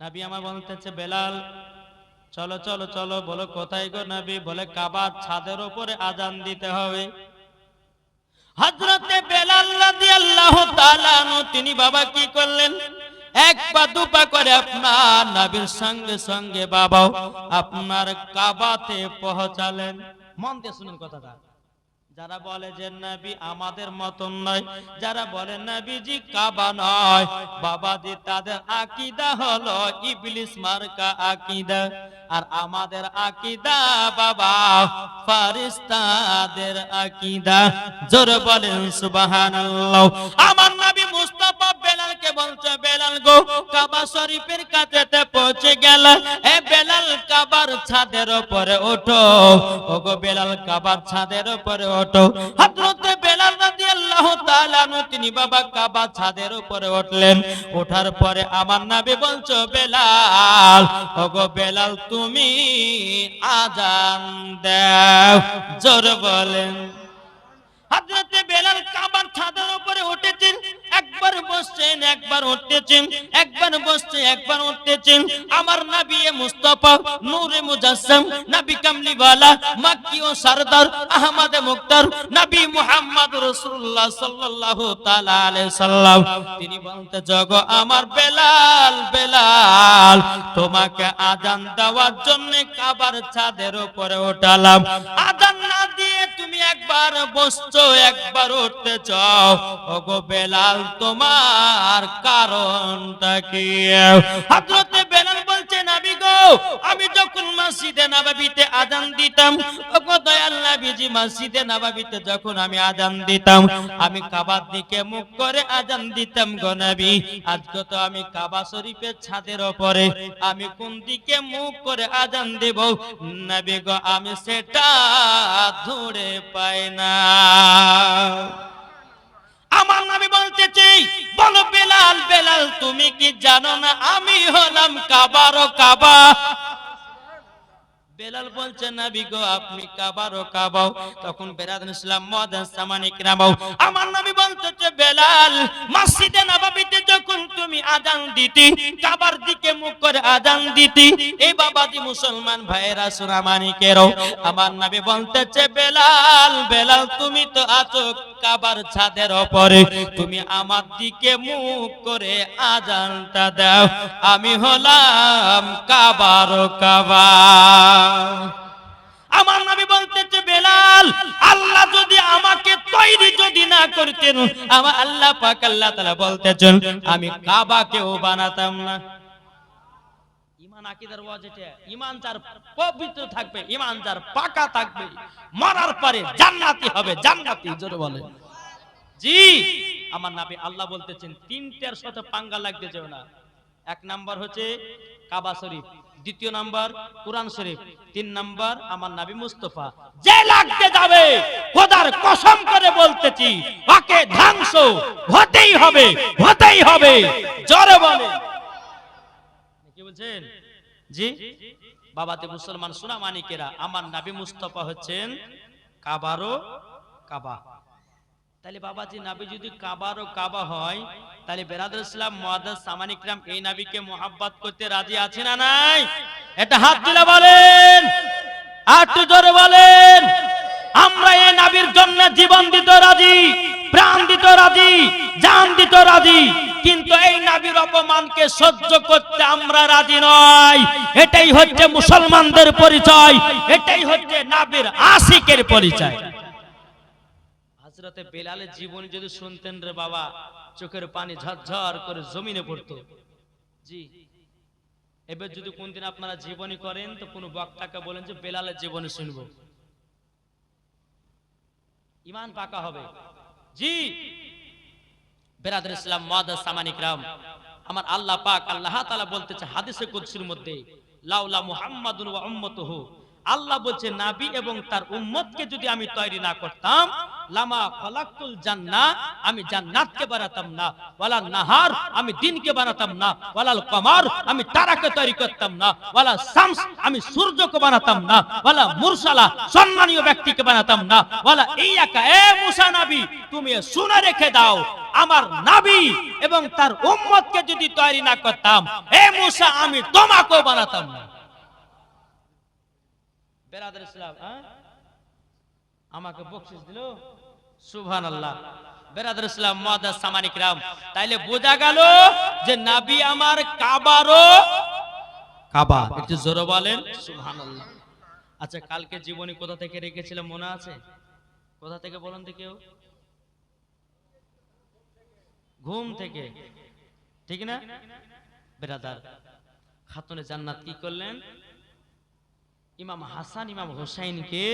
নবী আমার বলতেছে বেলাল চলো চলো চলো। বলো কোথায় গো নবী? বলে কাবার ছাদের উপরে আজান দিতে হবে। হযরতে বেলাল রাদিয়াল্লাহু তাআলা আনহু তিনি বাবা কি করলেন, এক পা দুপা করে আপনার নবীর সঙ্গে সঙ্গে বাবা আপনার কাবাতে পৌঁছালেন। মন দিয়ে শুনুন কথাটা। যারা বলে যে নবী আমাদের মতন নয়, যারা বলে নবীজি কাবা নয়, বাবাজি তাদের আকীদা হলো ইবলিস মার্কা আকীদা। আর আমাদের আকীদা বাবা ফেরেশতাদের আকীদা। জোরে বলেন সুবহানাল্লাহ। আমার নবী মুস্তাফা বেলালকে বলছে, বেলাল গো কাবা শরীফের কাছেতে পৌঁছে গেল। এ বেলাল কাবার ছাদের উপরে ওঠো। ওগো বেলাল কাবার ছাদের উপরে ওঠো। হযরত বেলাল রাদিয়াল্লাহু তাআলা আনহু তিনি বাবা কাবা ছাদের উপরে উঠলেন। ওঠার পরে আমার নবী বলছো বেলাল, ওগো বেলাল তুমি আজান দাও। জোরে বলেন। হযরত বেলাল কাবার ছাদের উপরে উঠেছেন, একবার বসছেন একবার উঠতেছেন, একবার বসছে একবার উঠতেছেন। আমার নবী মুস্তাফা নূরে মুজাসসাম, নবী কামলিওয়ালা, মক্কি ও সরদার, আহমদ মুক্তার, নবী মুহাম্মদ রাসূলুল্লাহ সাল্লাল্লাহু তাআলা আলাইহি সাল্লাম তিনি বলতে জগো আমার বেলাল, বেলাল তোমাকে আজান দেওয়ার জন্য কাবার ছাদের উপরে উঠালাম। আজান না দিয়ে তুমি একবার বসছো একবার উঠতে চাও। ওগো বেলাল তোমার কারণটা কি? হযরত বেলাল বলছে নবী গো আমি যখন মসজিদে নববীতে আজান দিতাম, ওগো দয়াল নবীজি মসজিদে নববীতে যখন আমি আজান দিতাম আমি কাবার দিকে মুখ করে আজান দিতাম গো নবী। আজকে তো আমি কাবা শরীফের ছাদের উপরে, আমি কোন দিকে মুখ করে আজান দেব নবী গো আমি সেটা ধরে পাই না। আমার নবী বলতেছে বলো বেলাল, বেলাল তুমি কি জানো না আমি হলাম কাবারও কাবা? বেলাল বলছে নবী গো আপনি কাবারও কাবা। তখন বেরাদান ইসলাম মুআদ্দিন সামানি কিরাম আমার নবী বলতেছে বেলাল মসজিদে নববীতে যখন তুমি আজান দিতি কাবার দিকে মুখ করে আজান দিতি, এই বাবাজি মুসলমান ভাইরা সুরামানি কেরো আমার নবী বলতেছে বেলাল, বেলাল তুমি তো আছো কাবার ছাদের উপরে, তুমি আমার দিকে মুখ করে আজানটা দাও, আমি হলাম কাবারও কাবা। আমার নবী বলতেছে বেলাল আল্লাহ যদি আমাকে তৈরি যদি না করতেন, আমার আল্লাহ পাক আল্লাহ তাআলা বলতেছেন আমি কাবাকেও বানাতাম না। ঈমান আকীদার ওয়াজ এটা। ঈমান যার পবিত্র থাকবে, ঈমান যার পাকা থাকবে, মরার পরে জান্নাতি হবে, জান্নাতি। জোরে বলেন জি। আমার নবী আল্লাহ বলতেছেন তিনটার সাথে পাঙ্গা লাগতে যেও না। এক নাম্বার হচ্ছে কাবা শরীফ, দ্বিতীয় নাম্বার কুরআন শরীফ, তিন নাম্বার আমার নবী মুস্তাফা। যে লাগতে যাবে খোদার কসম করে বলতেছি ওকে ধ্বংস হতেই হবে, হতেই হবে। জোরে বলে কি বলছেন জি? বাবাতে মুসলমান সোনা মানিকেরা আমার নবী মুস্তাফা হচ্ছেন কাবারও কাবা। তাহলে বাবাজি নবী যদি কাবারও কাবা হয় তাহলে বেরাদার ইসলাম মুআদ্দিন সামানি কিরাম এই নবীকে মোহাব্বত করতে রাজি আছে না নাই? এটা হাত তুলে বলেন, একটু জোরে বলেন। আমরা এই নবীর জন্য জীবন দিতে রাজি, প্রাণ দিতে রাজি, জান দিতে রাজি, কিন্তু এই নবীর অপমানকে সহ্য করতে আমরা রাজি নই। এটাই হচ্ছে মুসলমানদের পরিচয়, এটাই হচ্ছে নবীর আশিকের পরিচয়। হযরতে বেলালের জীবন যদি শুনতেন রে বাবা চোখের পানি ঝরঝর করে জমিনে পড়তো জি। এবার যদি কোনদিন আপনারা জীবনী করেন তো কোন বক্তাকে বলেন যে বেলালের জীবনী শুনবো, ঈমান পাকা হবে জি। বেরাদার ইসলাম মুআদ্দিন সামানি কিরাম আমার আল্লাহ পাক আল্লাহ তাআলা বলতেছে হাদিসে কুদসির মধ্যে লাউলা মুহাম্মাদুন ওয়া উম্মতুহু, আল্লাহ বলছে নবী এবং তার উম্মতকে যদি আমি তৈরি না করতাম লামা খালাকতুল জান্নাহ, আমি জান্নাতকে বানাতাম না, ওয়ালা নাহার, আমি দিনকে বানাতাম না, ওয়ালাল কমার, আমি তারাকে তৈরি করতাম না, ওয়ালা শামস, আমি সূর্যকে বানাতাম না, ওয়ালা মুরসালা, সম্মানীয় ব্যক্তিকে বানাতাম না, ওয়ালা ইয়াকা, এ মুসা নবী তুমি শুনে রেখে দাও, আমার নবী এবং তার উম্মতকে যদি তৈরি না করতাম, এ মুসা আমি তোমাকেও বানাতাম না। বেরাদর ইসলাম আমাকে বকশিশ দিল, সুবহানাল্লাহ। বেরাদর ইসলাম মুআদ্দাস সামানী কিরাম, তাইলে বোঝা গেল যে নবী আমার কাবারও কাবা। একটু জোরে বলেন সুবহানাল্লাহ। আচ্ছা, কালকে জীবনী কোথা থেকে রেখেছিলাম মনে আছে? কোথা থেকে বলুন তো কেউ? ঘুম থেকে, ঠিক না বেরাদার? খাতুনে জান্নাত কি করলেন? ইমাম হাসান ইমাম হোসাইনকে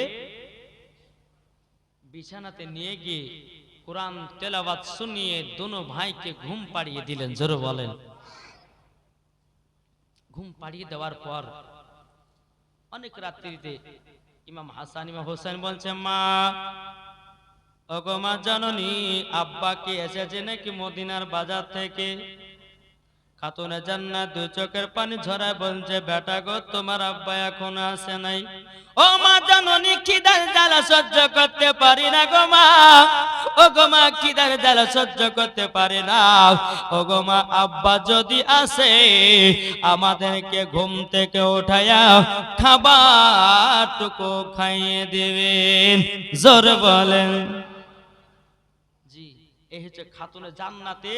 বিছানাতে নিয়ে গিয়ে কোরআন তেলাওয়াত শুনিয়ে দোনো ভাইকে ঘুম পাড়িয়ে দিলেন। জোরে বলেন। ঘুম পাড়িয়ে দেওয়ার পর অনেক রাত্রিতে ইমাম হাসান ইমাম হোসেন বলছে, মা, ওগো মা জননী, আব্বাকে এসেছে নাকি মদিনার বাজার থেকে? খাতুনে জান্নাত দুই চোখের পানি ঝরায় বলছে, বেটা গো, তোমার আব্বা এখন আসে নাই। ও মা জননী, খিদার জ্বালা সহ্য করতে পারি না গো মা। ও গো মা, খিদার জ্বালা সহ্য করতে পারি না। ও গো মা, আব্বা যদি আসে আমাদেরকে ঘুম থেকে উঠায়া খাবারটুকু খাইয়ে দিবেন। জোরে বলেন। জি, এই হচ্ছে খাতুনে জান্নাতে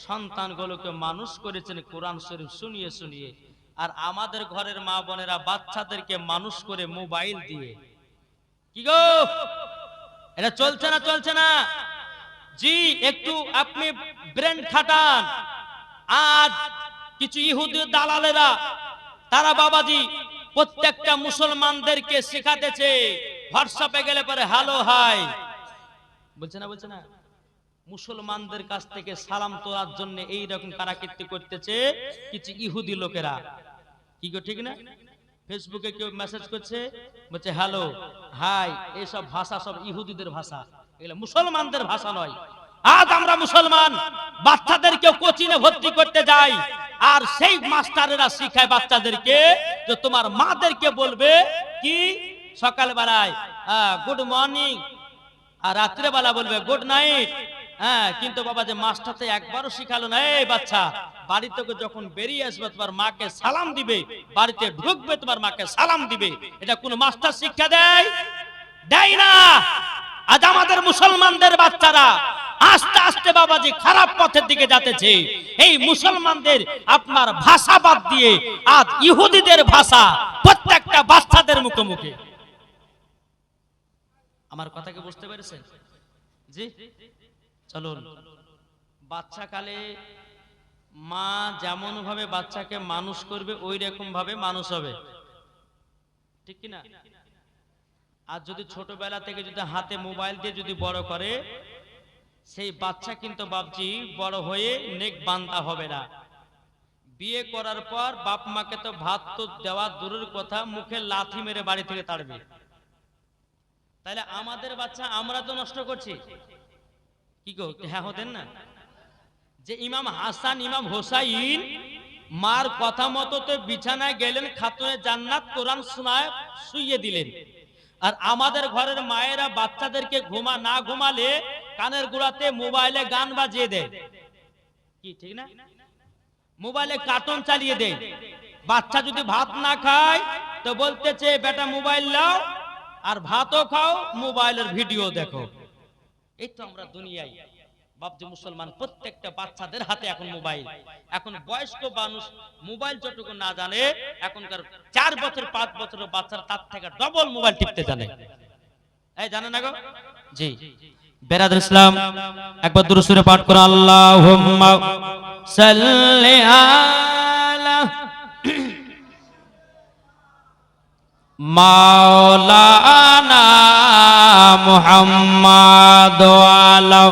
সন্তানগুলোকে মানুষ করেছেন কোরআন শরীফ শুনিয়ে শুনিয়ে। আর আমাদের ঘরের মা বোনেরা বাচ্চাদেরকে মানুষ করে মোবাইল দিয়ে। কি গো, এটা চলছে না? চলছে না? জি, একটু আপনি ব্রেন খাটান। আর কিছু ইহুদি দালালেরা, তারা বাবাজি প্রত্যেকটা মুসলমানদেরকে শেখাতেছে, হোয়াটসঅ্যাপে গেলে পরে হ্যালো হাই বলছে না, বলছে না, মুসলমানদের কাছ থেকে সালাম তোলার জন্য এইরকম কারাকীর্তি করতেছে কিছু ইহুদি লোকেরা। কি গো, ঠিক না? ফেসবুকে কেউ মেসেজ করছে, বলছে হ্যালো হাই, এইসব ভাষা সব ইহুদিদের ভাষা, এগুলো মুসলমানদের ভাষা নয়। আজ আমরা মুসলমান বাচ্চাদেরকে কোচিংয়ে ভর্তি করতে যাই, আর সেই মাস্টারেরা শিখায় বাচ্চাদেরকে যে তোমার মাদেরকে বলবে কি সকালবেলায় গুড মর্নিং, আর রাত্রেবেলা বলবে গুড নাইট। হ্যাঁ, কিন্তু বাবা যে মাস্টারতে একবারও শিখালো না, এই বাচ্চা বাড়ি থেকে যখন বেরিয়ে আসবে তোমার মাকে সালাম দিবে, বাড়িতে ঢুকবে তোমার মাকে সালাম দিবে। এটা কোন মাস্টার শিক্ষা দেয়? দেয় না। আজ আমাদের মুসলমানদের বাচ্চারা আস্তে আস্তে বাবাজি খারাপ পথের দিকে যাচ্ছে। এই মুসলমানদের আপনার ভাষা বাদ দিয়ে আজ ইহুদিদের ভাষা প্রত্যেকটা বাচ্চাদের মুখে মুখে। আমার কথা কি বুঝতে পেরেছেন? জি, চলুন। বাচ্চা কালে মা যেমন ভাবে বাচ্চাকে মানুষ করবে ওই রকম ভাবে মানুষ হবে, ঠিক কিনা? আর যদি ছোটবেলা থেকে যদি হাতে মোবাইল দিয়ে যদি বড় করে, সেই বাচ্চা কিন্তু বাপজি বড় হয়ে নেক বান্দা হবে না। বিয়ে করার পর বাপ মাকে তো ভাত তো দেওয়া দূরের কথা, মুখে লাথি মেরে বাড়ি থেকে তাড়বে। তাহলে আমাদের বাচ্চা আমরা তো নষ্ট করছি। কি গো, হ্যাঁ হতেন না? যে ইমাম হাসান ইমাম হোসাইন মার কথা মতো তো বিছানায় গেলেন, খাতুনে জান্নাত কোরআন শোনায় শুইয়ে দিলেন। আর আমাদের ঘরের মায়েরা বাচ্চাদেরকে না ঘুমালে কানের গোড়াতে মোবাইলে গান বাজিয়ে দেয়। কি ঠিক না? মোবাইলে কার্টুন চালিয়ে দেয়। বাচ্চা যদি ভাত না খায় তো বলতেছে বেটা মোবাইল নাও, আর ভাতও খাও, মোবাইলের ভিডিও দেখো। এই তো আমরা দুনিয়ায় বাপজি মুসলমান প্রত্যেকটা বাচ্চাদের হাতে এখন মোবাইল। এখন বয়স্ক মানুষ মোবাইল যতটুকু না জানে, এখনকার 4 বছর 5 বছরের বাচ্চারা তার থেকে ডবল মোবাইল টিপতে জানে। এই জানে না গো? জি, বেরাদর ইসলাম একবার দুরূদ শরীফ পাঠ করুন। আল্লাহুম্মা সাল্লি আলা মাওলানা মুহাম্মাদ ওয়ালা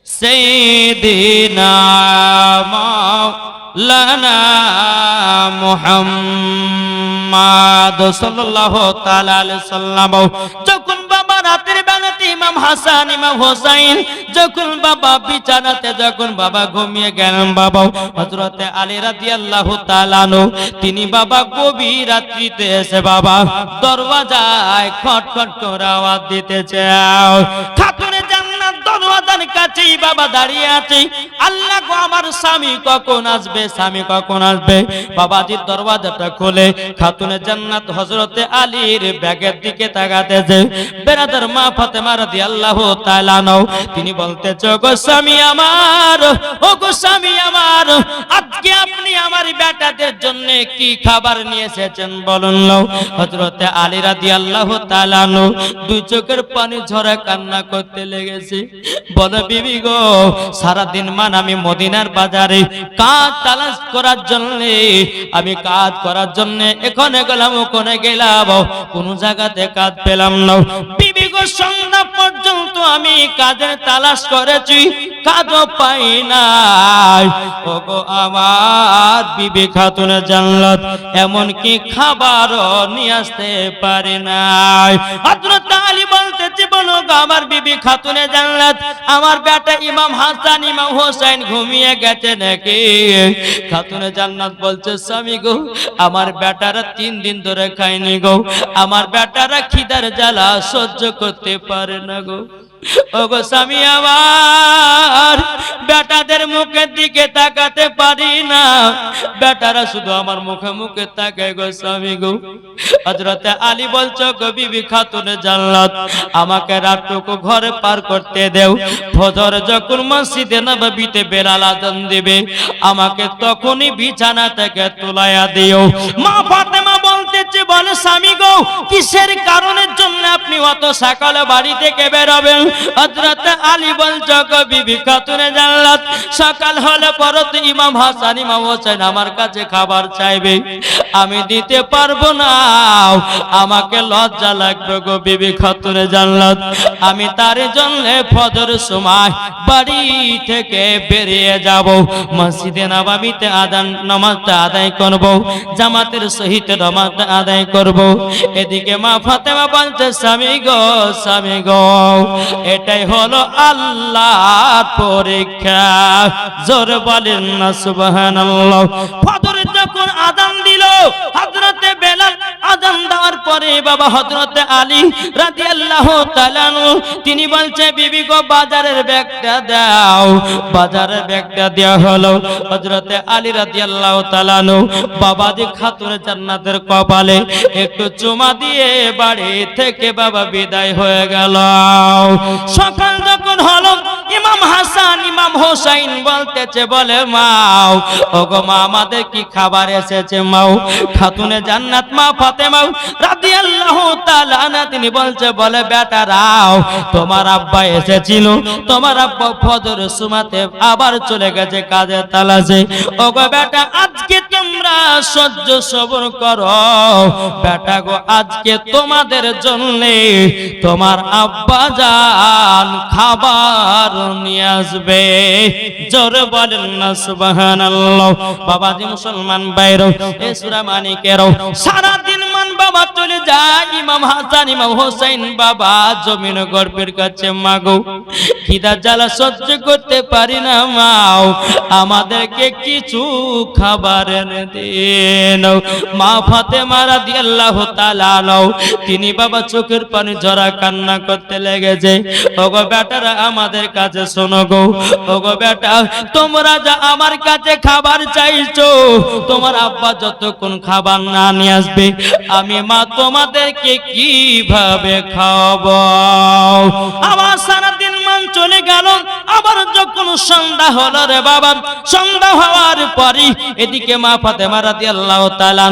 সাইয়্যিদিনা মাওলানা মুহাম্মাদ সাল্লাল্লাহু তাআলা আলাইহি সাল্লাম। যখন বাবার রাতের বেলাতে ইমাম হাসান ইমাম হোসাইন যখন বাবা বিছানাতে যখন বাবা ঘুমিয়ে গেলেন, বাবা হযরতে আলী রাদিয়াল্লাহু তাআলা আনহু তিনি বাবা গভীর রাত্রিতে এসে বাবা দরওয়াজায় খটখট করে আওয়াজ দিতেছে। খাতুনে জান্নাত দরওয়াজার কাছেই বাবা দাঁড়িয়ে আছে। আল্লাহ গো, আমার স্বামী কখন আসবে, স্বামী কখন আসবে? বাবাজি দরওয়াজাটা খুলে খাতুনে জান্নাত হযরতে আলীর ব্যাগের দিকে তাকাতেছে। বেরাদার মা ফাতেমা রাদিয়াল্লাহু তাআলা আনহা তিনি বলতেছে, গো স্বামী আমার, ও গো স্বামী আমার, আজকে আপনি আমার বেটাদের জন্য কি খাবার নিয়ে এসেছেন বলুন। হযরতে আলী রাদিয়াল্লাহু তাআলা আনহু দুই চোখের পানি ঝরা কান্না করতে লেগেছে। বলে, বিবি গো, সারা দিন মান আমি মদিনার বাজারে কাজ তালাশ করার জন্য, আমি কাজ করার জন্য এখানে গেলাম ওখানে গেলাম, কোন জায়গাতে কাজ পেলাম না। বিবি গো, সন্ধ্যা পর্যন্ত আমি কাজের তালাশ করেছি, কাজও পাই নাই। ওগো আমার বিবি খাতুনে জান্নাত এমন কি খাবারও নিয়ে আসতে পারে নাই। হযরত আলী বলতেছে, বলো গো আমার বিবি খাতুনে জান্নাত, আমার বেটা ইমাম হাসান ইমাম হোসেন ঘুমিয়ে গেছে নাকি? খাতুনে জান্নাত বলছে, স্বামী গো, আমার বেটারা 3 দিন ধরে খায়নি গো, আমার বেটারা খিদার জ্বালা সহ্য করতে পারে না গো। ওগো স্বামী আমার, বেটাদের মুখের দিকে তাকাতে পারি না, বেটারা শুধু আমার মুখে মুখে তাকায় গো স্বামী গো। হযরতে আলী বলছো, গো বিবি খাতুনে জান্নাত, আমাকে রাতটুকু ঘরে পার করতে দেও। ফজর যখন মসজিদে নববীতে বেলাল আযান দিবে, আমাকে তখনই বিছানা থেকে তুলাইয়া দিও। মা ফাতেমা বলতেছে, বলে স্বামী গো, কিসের কারণের জন্য আপনি অত সকালে বাড়ি থেকে বের হবেন? হযরতে আলী বলছো, গো বিবি খাতুনে জান্নাত, সকাল হলে পরে তো ইমাম হাসান ইমাম হোসেন আমার কাছে খাবার চাইবে, আমি দিতে পারবো না, আমাকে লজ্জা লাগবে গো বিবি খাতুনে জান্নাত। আমি তার জন্য ফজর সময় বাড়ি থেকে বেরিয়ে যাব, মসজিদে নববীতে আযান নামাজটা আদায় করব, জামাতের সহিত নামাজটা আদায় করব। এদিকে মা ফাতেমা বলছে, স্বামী গো, স্বামী গো, এটাই হলো আল্লাহর পরীক্ষা। জোরে বলেন না সুবহানাল্লাহ। ফজর যখন আযান দিল, হযরতে বেলাল আযান দেওয়ার পরে বাবা হযরতে আলী রাদিয়াল্লাহু তাআলা তিনি বলছে, বিবি গো, বাজারের ব্যাগটা দাও। বাজারের ব্যাগটা দেওয়া হলো। হযরতে আলী রাদিয়াল্লাহু তাআলা বাবাজি খাতুনে জান্নাতের কপালে একটু চুমা দিয়ে বাড়ি থেকে বাবা বিদায় হয়ে গেল। সকাল যখন হলো, ইমাম হাসান ইমাম হোসেন বলতেছে, বলে মাও, ওগো মা, আমাদের কি খাবার এসেছে মাও? খাতুনে জান্নাত মা ফাতেমা রাদিয়াল্লাহু তাআলা আনহা তিনি বলছে, বলে বেটারাও, তোমার আব্বা এসেছিল, তোমার আব্বা ফজর সুমাতে আবার চলে গেছে কাজের তালাশে। ওগো বেটা, আজকে তোমরা সহ্য সবর করো, বেটা গো, আজকে তোমাদের জন্য তোমার আব্বা জান খাবার নিয়ে আসবে। জোরে বলেন না সুবহানাল্লাহ। বাবাজি মুসলমান ভাইরা, এই সূরা মানিকেরও সারা দিন মান বাবা চলে যায় ইমাম হাসান ইমাম হোসেন বাবা জমিন গর্বের কাছে, মাগো খিদা জ্বালা সহ্য করতে পারি না, মাও আমাদেরকে কিছু খাবার এনে দিন। মা ফাতেমা রাদিয়াল্লাহু তাআলা তিনি বাবা চোখের পানি ঝরা কান্না করতে লেগেছে। ওগো বেটারা, আমাদের কাছে শোনো গো, ওগো বেটা, তোমরা যা আমার কাছে খাবার চাইছো, তোমার আব্বা যতক্ষণ খাবার না নিয়ে আসবে, আমি মা তোমাদেরকে কিভাবে খাওয়াবো? আমার সারাদিন মান চলে গেল। আবার যখন সন্ধ্যা হলো রে বাবা, সন্ধ্যা হওয়ার পরই এদিকে মা ফাতেমা রাদিয়াল্লাহু তাআলা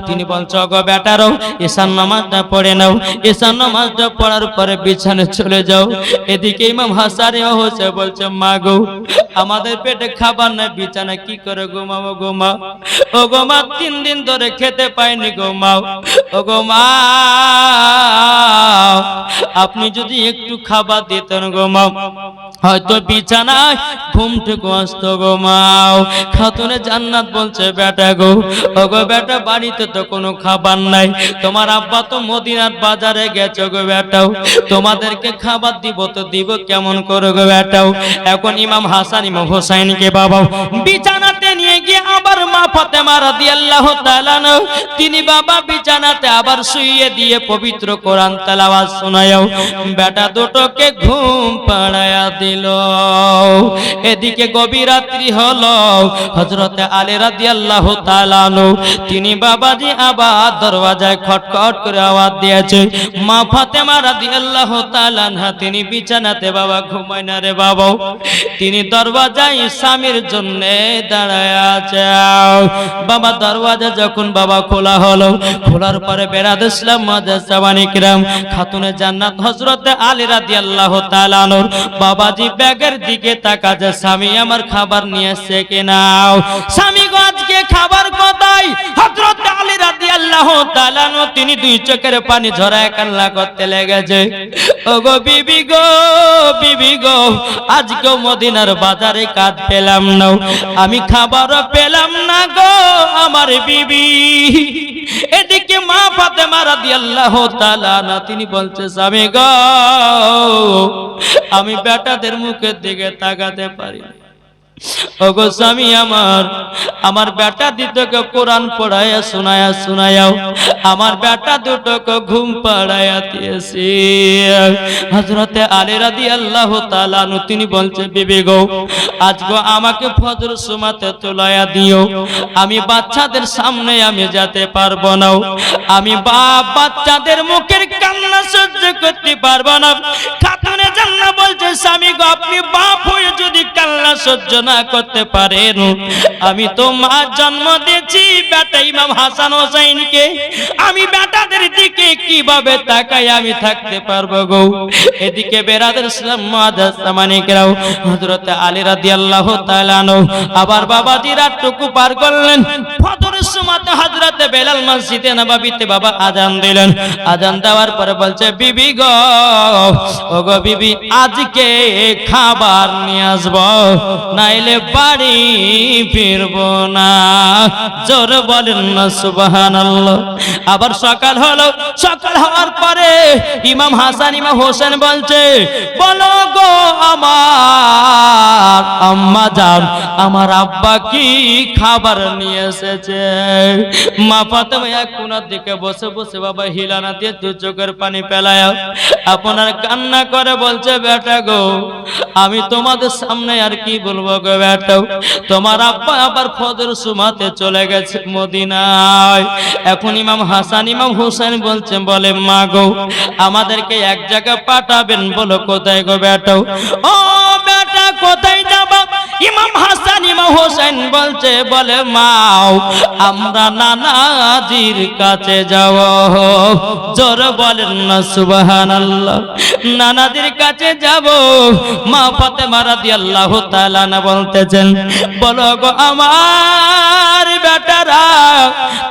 তিনি বলছো, গো বেটারো, ঈশার নামাজটা পড়ে নাও, ঈশার নামাজটা পড়ার পরে বিছানায় চলে যাও। এদিকে ইমাম হাসান ইমাম হোসেন বলছে, মা গো, আমাদের পেটে খাবার নাই, বিছানায় কি করে ঘুমাবো গো মা? ও গো মা, 3 দিন ধরে খেতে পাইনি গো মা। ও গো মা, আপনি যদি একটু খাবার দিতেন গো মা, হয়তো বিছানায় ঘুমটুকু আসতো গো মাও। খাতুনে জান্নাত বলছে বেটা গো, ওগো বেটা বাড়িতে তো কোনো খাবার নাই, তোমার আব্বা তো মদিনার বাজারে গেছে গো বেটাও, তোমাদেরকে খাবার দিব তো দিব কেমন করে গো বেটাও। এখন ইমাম হাসান ইমাম হোসাইনকে বাবা বিছানাতে নিয়ে গিয়ে আবার মা ফাতেমা রাদিয়াল্লাহু তাআলা তিনি বাবা বিছানাতে আবার শুইয়ে দিয়ে পবিত্র কোরআন তেলাওয়াত শোনায়ও বেটা দুটোকে ঘুম পাড়ায়া দিল। এদিকে গভীর রাত্রি হলো, হযরতে আলী রাদিয়াল্লাহু তাআলা তিনি বাবাজি আবার দরওয়াজায় খটখট করে আওয়াজ দিয়েছে। মা ফাতেমা রাদিয়াল্লাহু তাআলা তিনি বিছানাতে বাবা ঘুমায় না রে বাবা, তিনি দরওয়াজায় স্বামীর জন্য দাঁড়ায় আছে। বাবা দরওয়াজা যখন বাবা খোলা হলো, খোলার পরে বেরাদ ইসলাম মাদ্রাসাবানী কিরাম খাতুনে জান্নাত হযরতে আলী রাদিয়াল্লাহু তাআলা বাবাজি ব্যাগের দিকে তাকাছে, স্বামী আমার খাবার নিয়ে এসেছে কিনা। স্বামী গো আজকে খাবার কোথায়? হযরতে আলী রাদিয়াল্লাহু তাআলা তিনি দুই চোখের পানি ঝরায় কান্না করতে লেগেছে। ওগো বিবি গো, বিবি গো, আজকে মদিনার বাজারে কাজ পেলাম না, আমি খাবারও পেলাম না গো আমার বিবি। এদিকে মা ফাতেমা রাদিয়াল্লাহু তাআলা তিনি বলছে স্বামী গো, আমি বেটাদের মুখের দিকে তাকাতে পারি না। ওগো স্বামী আমার বেটা দুটোকে কোরআন পড়ায়া শোনায়াও, আমার বেটা দুটোকে ঘুম পাড়ায়া দিয়েছি। হযরতে আলী রাদিয়াল্লাহু তাআলা তিনি বলছে বিবি গো, আজকে আমাকে ফজর সুমাতে তোলায়া দিও, আমি বাচ্চাদের সামনে আমি যেতে পারবো না, আমি বাচ্চাদের মুখের কান্না সহ্য করতে পারবো না। খাতুনে জান্নাত বলছে স্বামী গো, আপনি বাপ হয়ে যদি কান্না সহ্য না করতে পারেন, আমি তো মা জন্ম দিয়েছি বেটা ইমাম হাসান হোসেনকে, আমি বেটাদের দিকে কিভাবে তাকাই আমি থাকতে পারবো গো। এদিকে বেরাদার ইসলাম মুআজ্জামানিকরাও হযরতে আলী রাদিয়াল্লাহু তাআলা আবার বাবাজি রাতটুকু পার করলেন। ফজরের সময়তে হযরতে বেলাল মসজিদে নববীতে বাবা আজান দিলেন। আজান দেওয়ার পরে বলছে বিবি গো, ওগো বিবি আজকে খাবার নিয়ে আসবো, নাইলে বাড়ি ফিরবো না। জোর বলেন না সুবহানাল্লাহ। আবার সকাল হলো, সকাল হওয়ার পরে ইমাম হাসান ইমাম হোসেন বলছে বলো গো আমার আম্মা জান, আমার আব্বা কি খাবার নিয়ে এসেছে। মা ফাতেমা এক কোণার দিকে বসে বসে বাবা হিলানা দিয়ে দু চোখের পানি ফেলায় আপনার কান্না করে বলছে বেটা গো, আমি তোমাদের সামনে আর কি বলবো গো বেটা, তোমার আব্বা আবার ফজর সুমাতে চলে গেছে মদিনায়। এখন ইমাম হাসান ইমাম হোসেন বলছেন বলে মা গো, আমাদেরকে এক জায়গা পাঠাবেন, বলো কোথায় গো বেটা। ও বেটা কোথায় যাবা? ইমাম হাসান ইমাম হোসেন বলছে বলে মাও আমরা নানাজির কাছে যাব। জোর বলেন না সুবহানাল্লাহ। নানাজির কাছে যাব। মা ফাতেমা রাদিয়াল্লাহু তাআলা বলতেছেন বলো গো আমার বেটারা,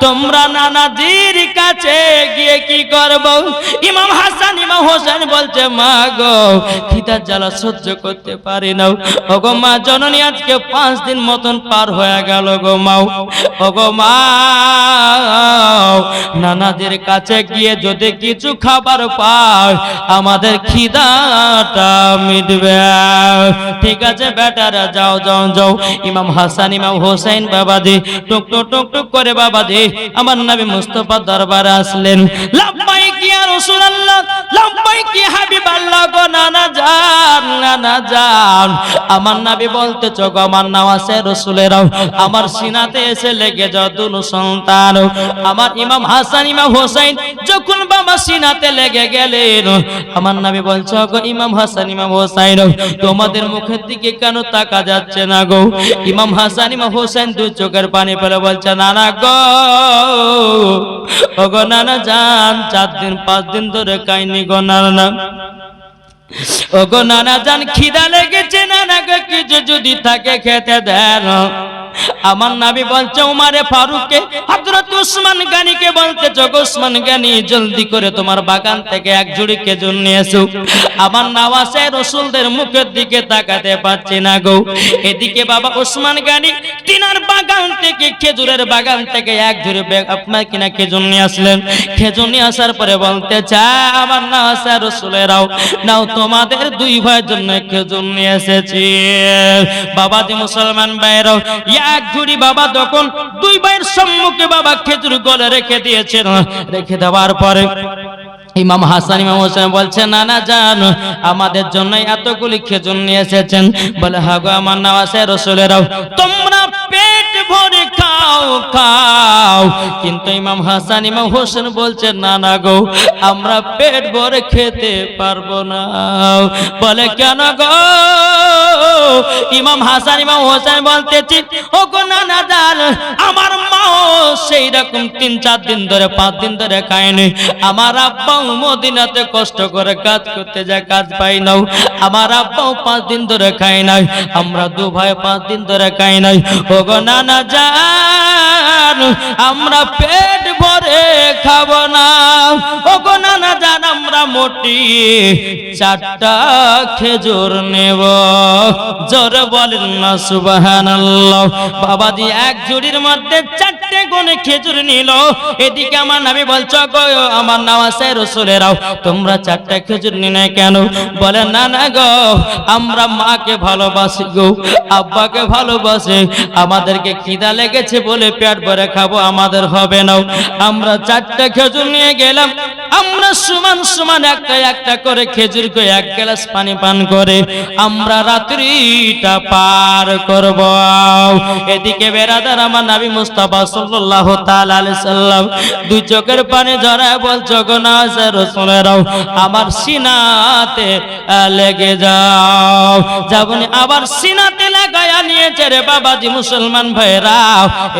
তোমরা নানাজির কাছে গিয়ে কি করব? ইমাম হাসান ইমাম হোসেন বলছে মা গো, খিদা জ্বালা সহ্য করতে পারি না। ওগো মা জননী আজকে 5 দিন মতন পার হয়ে গেল গো মাও। ওগো মা নানাদের কাছে গিয়ে যদি কিছু খাবার পাই আমাদের খিদাটা মিটবে। ঠিক আছে বেটারা যাও যাও যাও। ইমাম হাসান ইমাম হোসেন বাবাজি টুক টুক টুক টুক করে বাবাজি আমার নবী মুস্তাফা দরবারে আসলেন। লাব্বাইক ইয়া রাসূলুল্লাহ, লাব্বাইক ইয়া হাবিবাল্লাহ। গো নানা জান, নানা জান, আমার নবী বলতে চোখ আমার নাওয়াসে রাসূলেরাও আমার সিনাতে এসে লেগে যাও দুনো সন্তান। আমার ইমাম হাসান ইমাম হোসেন যখন বাবা সিনাতে লেগে গেলেন, আমার নবী বলছে গো ইমাম হাসান ইমাম হোসেন তোমাদের মুখের দিকে কেন তাকা যাচ্ছে না গো? ইমাম হাসান ইমাম হোসেন দুই চোখের পানি ফেলে বলছে নানা গো, ও গো নানা জান 4 দিন 5 দিন ধরে খাইনি গো নানা। ও গো নানা জান খিদা লেগেছে, নানা গো কিছু যদি থাকে খেতে দেন। আমার নবী বলছে উমারে ফারুককে, হযরত উসমান গনিকে বলতে, জগ উসমান গনি জলদি করে তোমার বাগান থেকে এক ঝুড়ি খেজুর নিয়ে এসো। আমার নওয়াজে রাসূলদের মুখের দিকে তাকাতে পারছি না গো। এদিকে বাবা উসমান গনি তিনার বাগান থেকে, খেজুরের বাগান থেকে এক ঝুড়ি আপনার কিনা খেজুর নিয়ে আসলেন। খেজুর নিয়ে আসার পরে বলতে চায়, আমার নওয়াজে রাসূলেরাও নাও, তোমাদের দুই ভাইয়ের জন্য খেজুর নিয়ে এসেছি। বাবাজি মুসলমান ভাইরাও, এক ঝুড়ি বাবা তখন দুই ভাইয়ের সম্মুখে বাবা খেজুর গলে রেখে দিয়েছেন। রেখে দেওয়ার পরে ইমাম হাসান ইমাম হোসেন বলছে, নানা জান আমাদের জন্য এতগুলি খেজুর নিয়ে এসেছেন। বলে হ্যাঁ গো আমার নওয়াজে রাসূলেরাও, তোমরা পেট ভরে খাও খাও। কিন্তু ইমাম হাসান ইমাম হোসেন বলছে, না না গো আমরা পেট ভরে খেতে পারবো না। বলে কেন গো? ইমাম হাসান ইমাম হোসেন বলতেছি, ও গো নানা জান আমার মাও সেই রকম 3-4 দিন ধরে 5 দিন ধরে খায়নি। আমার আব্বা মদিনাতে কষ্ট করে কাজ করতে যায়, কাজ পাই নাও। আমার আব্বাও 5 দিন ধরে খায় নাই। আমরা দু ভাই 5 দিন ধরে খাই নাই। ও গো নানা জান আমরা পেট ভরে খাবো না। ও গো নানা জান আমরা মোটি 4টা খেজুর নেব। জোরে বলেন না সুবহানাল্লাহ। বাবাজি এক ঝুড়ির মধ্যে 4টে গুণে খেজুর নিল। এদিকে আমার নবী বলছো গো আমার নওয়াজে রাসূলেরাও, তোমরা 4টা খেজুর নিলে কেন? বলে না না গো আমরা মাকে ভালোবাসি গো, আব্বাকে ভালোবাসি, আমাদেরকে খিদা লেগেছে বলে পেট ভরে খাবো, আমাদের হবে না। আমরা 4টা খেজুর নিয়ে গেলাম। আমরা সমান সমান একটা একটা করে খেজুর করে 1 গ্লাস পানি পান করে আমরা রাত্রিটা পার করব। এদিকে বেরাদার আমার নবী মুস্তাফা সাল্লাল্লাহু তাআলা আলাইহি সাল্লাম দুই চোখের পানি ঝরায় বলছো গো নওয়াজে রাসূলেরাও আমার সিনাতে লেগে যাও। যাবনি আবার সিনাতে লাগায়া নিয়েছে রে বাবাজি মুসলমান ভাইরা।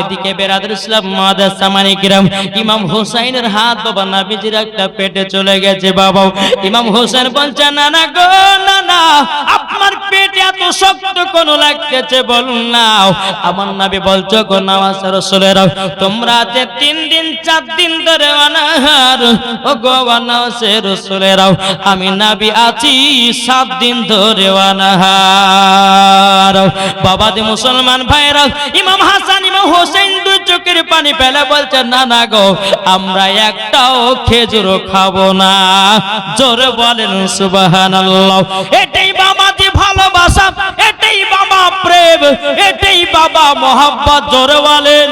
এদিকে বেরাদার ইসলাম মুআদ্দাস সামানি কিরাম, ইমাম হুসাইনের হাত বাবা নবীজির একটা পেটে চলে গেছে। বাবা ইমাম হোসেন বলছে, না না গো না না আপনার পেটে এত শক্ত কোন লাগতেছে বলুন না। আমার নবী বলছো গো নওয়াজে রাসূলেরাও, তোমরা যে 3 দিন 4 দিন ধরে অনাহার, ও গো নওয়াজে রাসূলেরাও আমি নবী আছি 7 দিন ধরে অনাহার। বাবা দি মুসলমান ভাইরা, ইমাম হাসান ইমাম হোসেন দুই চোখের পানি ফেলে বলছে, না না গো আমরা একটাও খেজুর খাবো না। জোরে বলেন সুবহানাল্লাহ। এটাই বাবাজি ভালোবাসা, এটাই বাবা প্রেম, এটাই বাবা মহব্বত। জোরে বলেন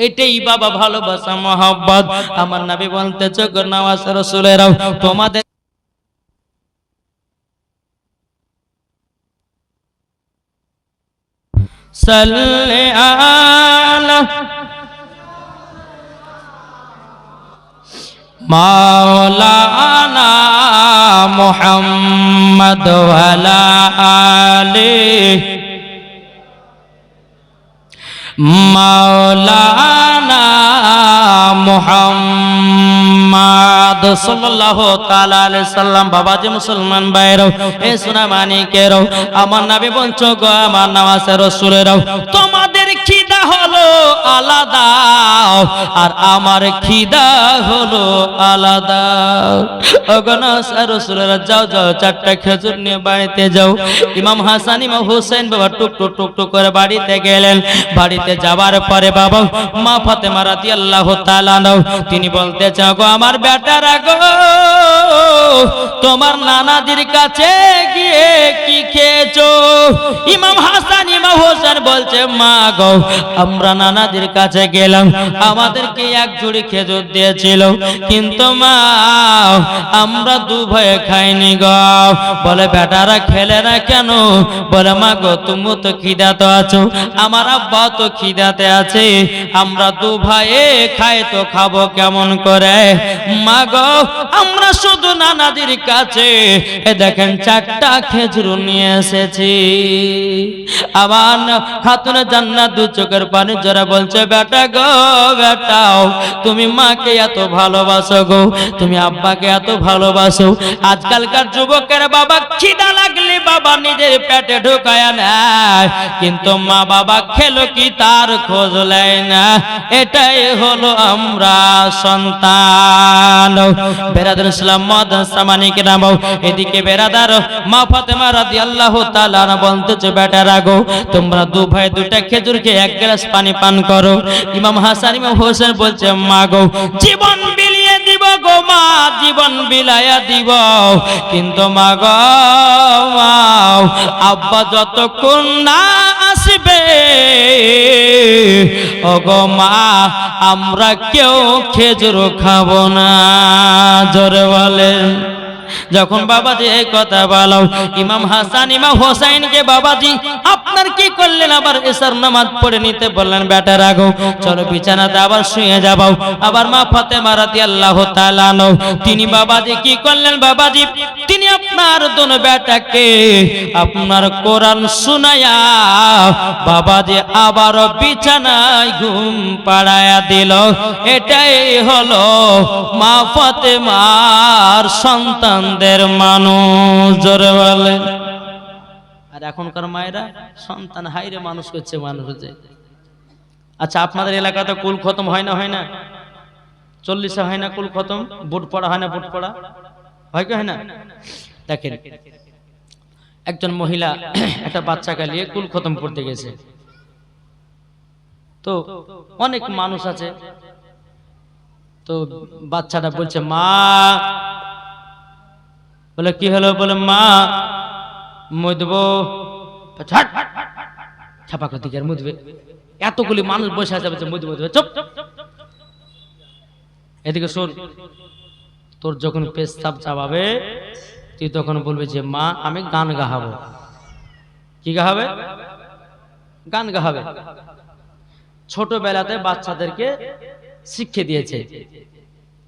এটাই বাবা ভালোবাসা মহব্বত। আমার নবী বলতেছে গো নওয়াজে রাসূলেরাও তোমাদের সাল্লি আলা মাওলানা মুহাম্মদ ওয়ালা আলিহি মাওলানা মুহাম্মদ সাল্লাল্লাহু তাআলা আলাইহি সাল্লাম। বাবাজি মুসলমান ভাইরাও, এ সোনা মানিকেরাও, আমার নবী বলছো গো আমার নওয়াজে রাসূলেরাও তোমাদের খিদা হলো আলাদা আর আমার খিদা হলো আলাদা। ও গো নওয়াজে রাসূলেরা যাও যাও 4টা খেজুর নিয়ে বাড়িতে যাও। ইমাম হাসান ইমাম হোসেন বাবা টুক টুক টুক টুক করে বাড়িতে গেলেন। বাড়িতে যাবার পরে বাবা মা ফাতেমা রাদিয়াল্লাহু তাআলা তিনি বলতে চাও গো আমার বেটারা গো তোমার নানাজির কাছে গিয়ে কি খেয়েছো? ইমাম হাসান ইমাম হোসেন বলছে মা গো আমরা নানাজির কাছে গেলাম, আমাদেরকে 1 ঝুড়ি খেজুর দিয়েছিল, কিন্তু মা আমরা 2 ভাই খাইনি গো। বলে বেটারা খেলে না কেন? বলে মা গো তুমি তো খিদাতে আছো, আমার আব্বা তো খিদাতে আছে, আমরা 2 ভাই খাই তো খাবো কেমন করে? মা গো আমরা শুধু নানাজির কাছে এ দেখেন 4টা খেজুর নিয়ে এসেছি। আমার খাতুনে জান্নাত দু চোখের পানি জোরে বলছে, বেটা গো বেটাও, তুমি মাকে এত ভালোবাসো গো, তুমি আব্বাকে এত ভালোবাসো। আজকালকার যুবকের বাবা খিদা লাগলে বাবা নিজের পেটে ঢুকায় নেয়, কিন্তু মা বাবা খেলো কি তার খোঁজ নেয় না। এটাই হলো আমরা সন্তান। বেরাদার ইসলাম মাদ্রাসা মানিক নাম, এদিকে বেরাদার মা ফাতেমা রাদিয়াল্লাহু তাআলা বলতেছে, বেটারা গো তোমরা দু ভাই 2টা খেজুর খেয়ে 1 গ্লাস পানি পান করো। ইমাম হাসান ইমাম হোসেন বলছে, মা গো জীবন বিলিয়ে দিব গো মা, জীবন বিলায়া দিব, কিন্তু মা গো আব্বা যতক্ষণ না আসবে ও গো মা আমরা কেউ খেজুর খাবো না। জোরে বলেন। যখন বাবাজি এই কথা বলো, ইমাম হাসান ইমাম হোসেনকে বাবাজি আপনার কি করলেন, আবার এশার নামাজ পড়ে নিতে বললেন। বেটারা গো চলো বিছানাতে আবার শুয়ে যাবো। আবার মা ফাতেমা রাদিয়াল্লাহু তাআলা তিনি বাবাজি কি করলেন, বাবাজি তিনি আপনার দোনো বেটাকে আপনার কোরআন শুনায়া বাবাজি আবার বিছানায় ঘুম পাড়ায়া দিল। এটাই হলো মা ফাতেমার সন্তানদের মানুষ। জোরে বলে। আর এখনকার মায়েরা সন্তান হাইরে মানুষ করছে, মানুষ হচ্ছে। আচ্ছা আপনাদের এলাকাতে কুল খতম হয় না, হয় না? 40-এ হয় না কুল খতম? বুট পড়া হয় না? বুট পড়া হয় কি হয় না? দেখেন একজন মহিলা একটা বাচ্চাকে নিয়ে কুল খতম করতে গেছে, তো অনেক মানুষ আছে, তো বাচ্চাটা বলছে মা, বলে কি হলো, বলে মা মুদবো, ছাপাক দিকে আর মুদবে। এতগুলি মানুষ বসে আছে, বলছে মুদবে, চুপ। এদিকে শোন, তোর যখন পেশাব চাবাবে তুই তখন বলবি যে মা আমি গান গাহাবো। কি গাহাবে? গান গাহাবে। ছোটবেলাতে বাচ্চাদেরকে শিক্ষা দিয়েছে।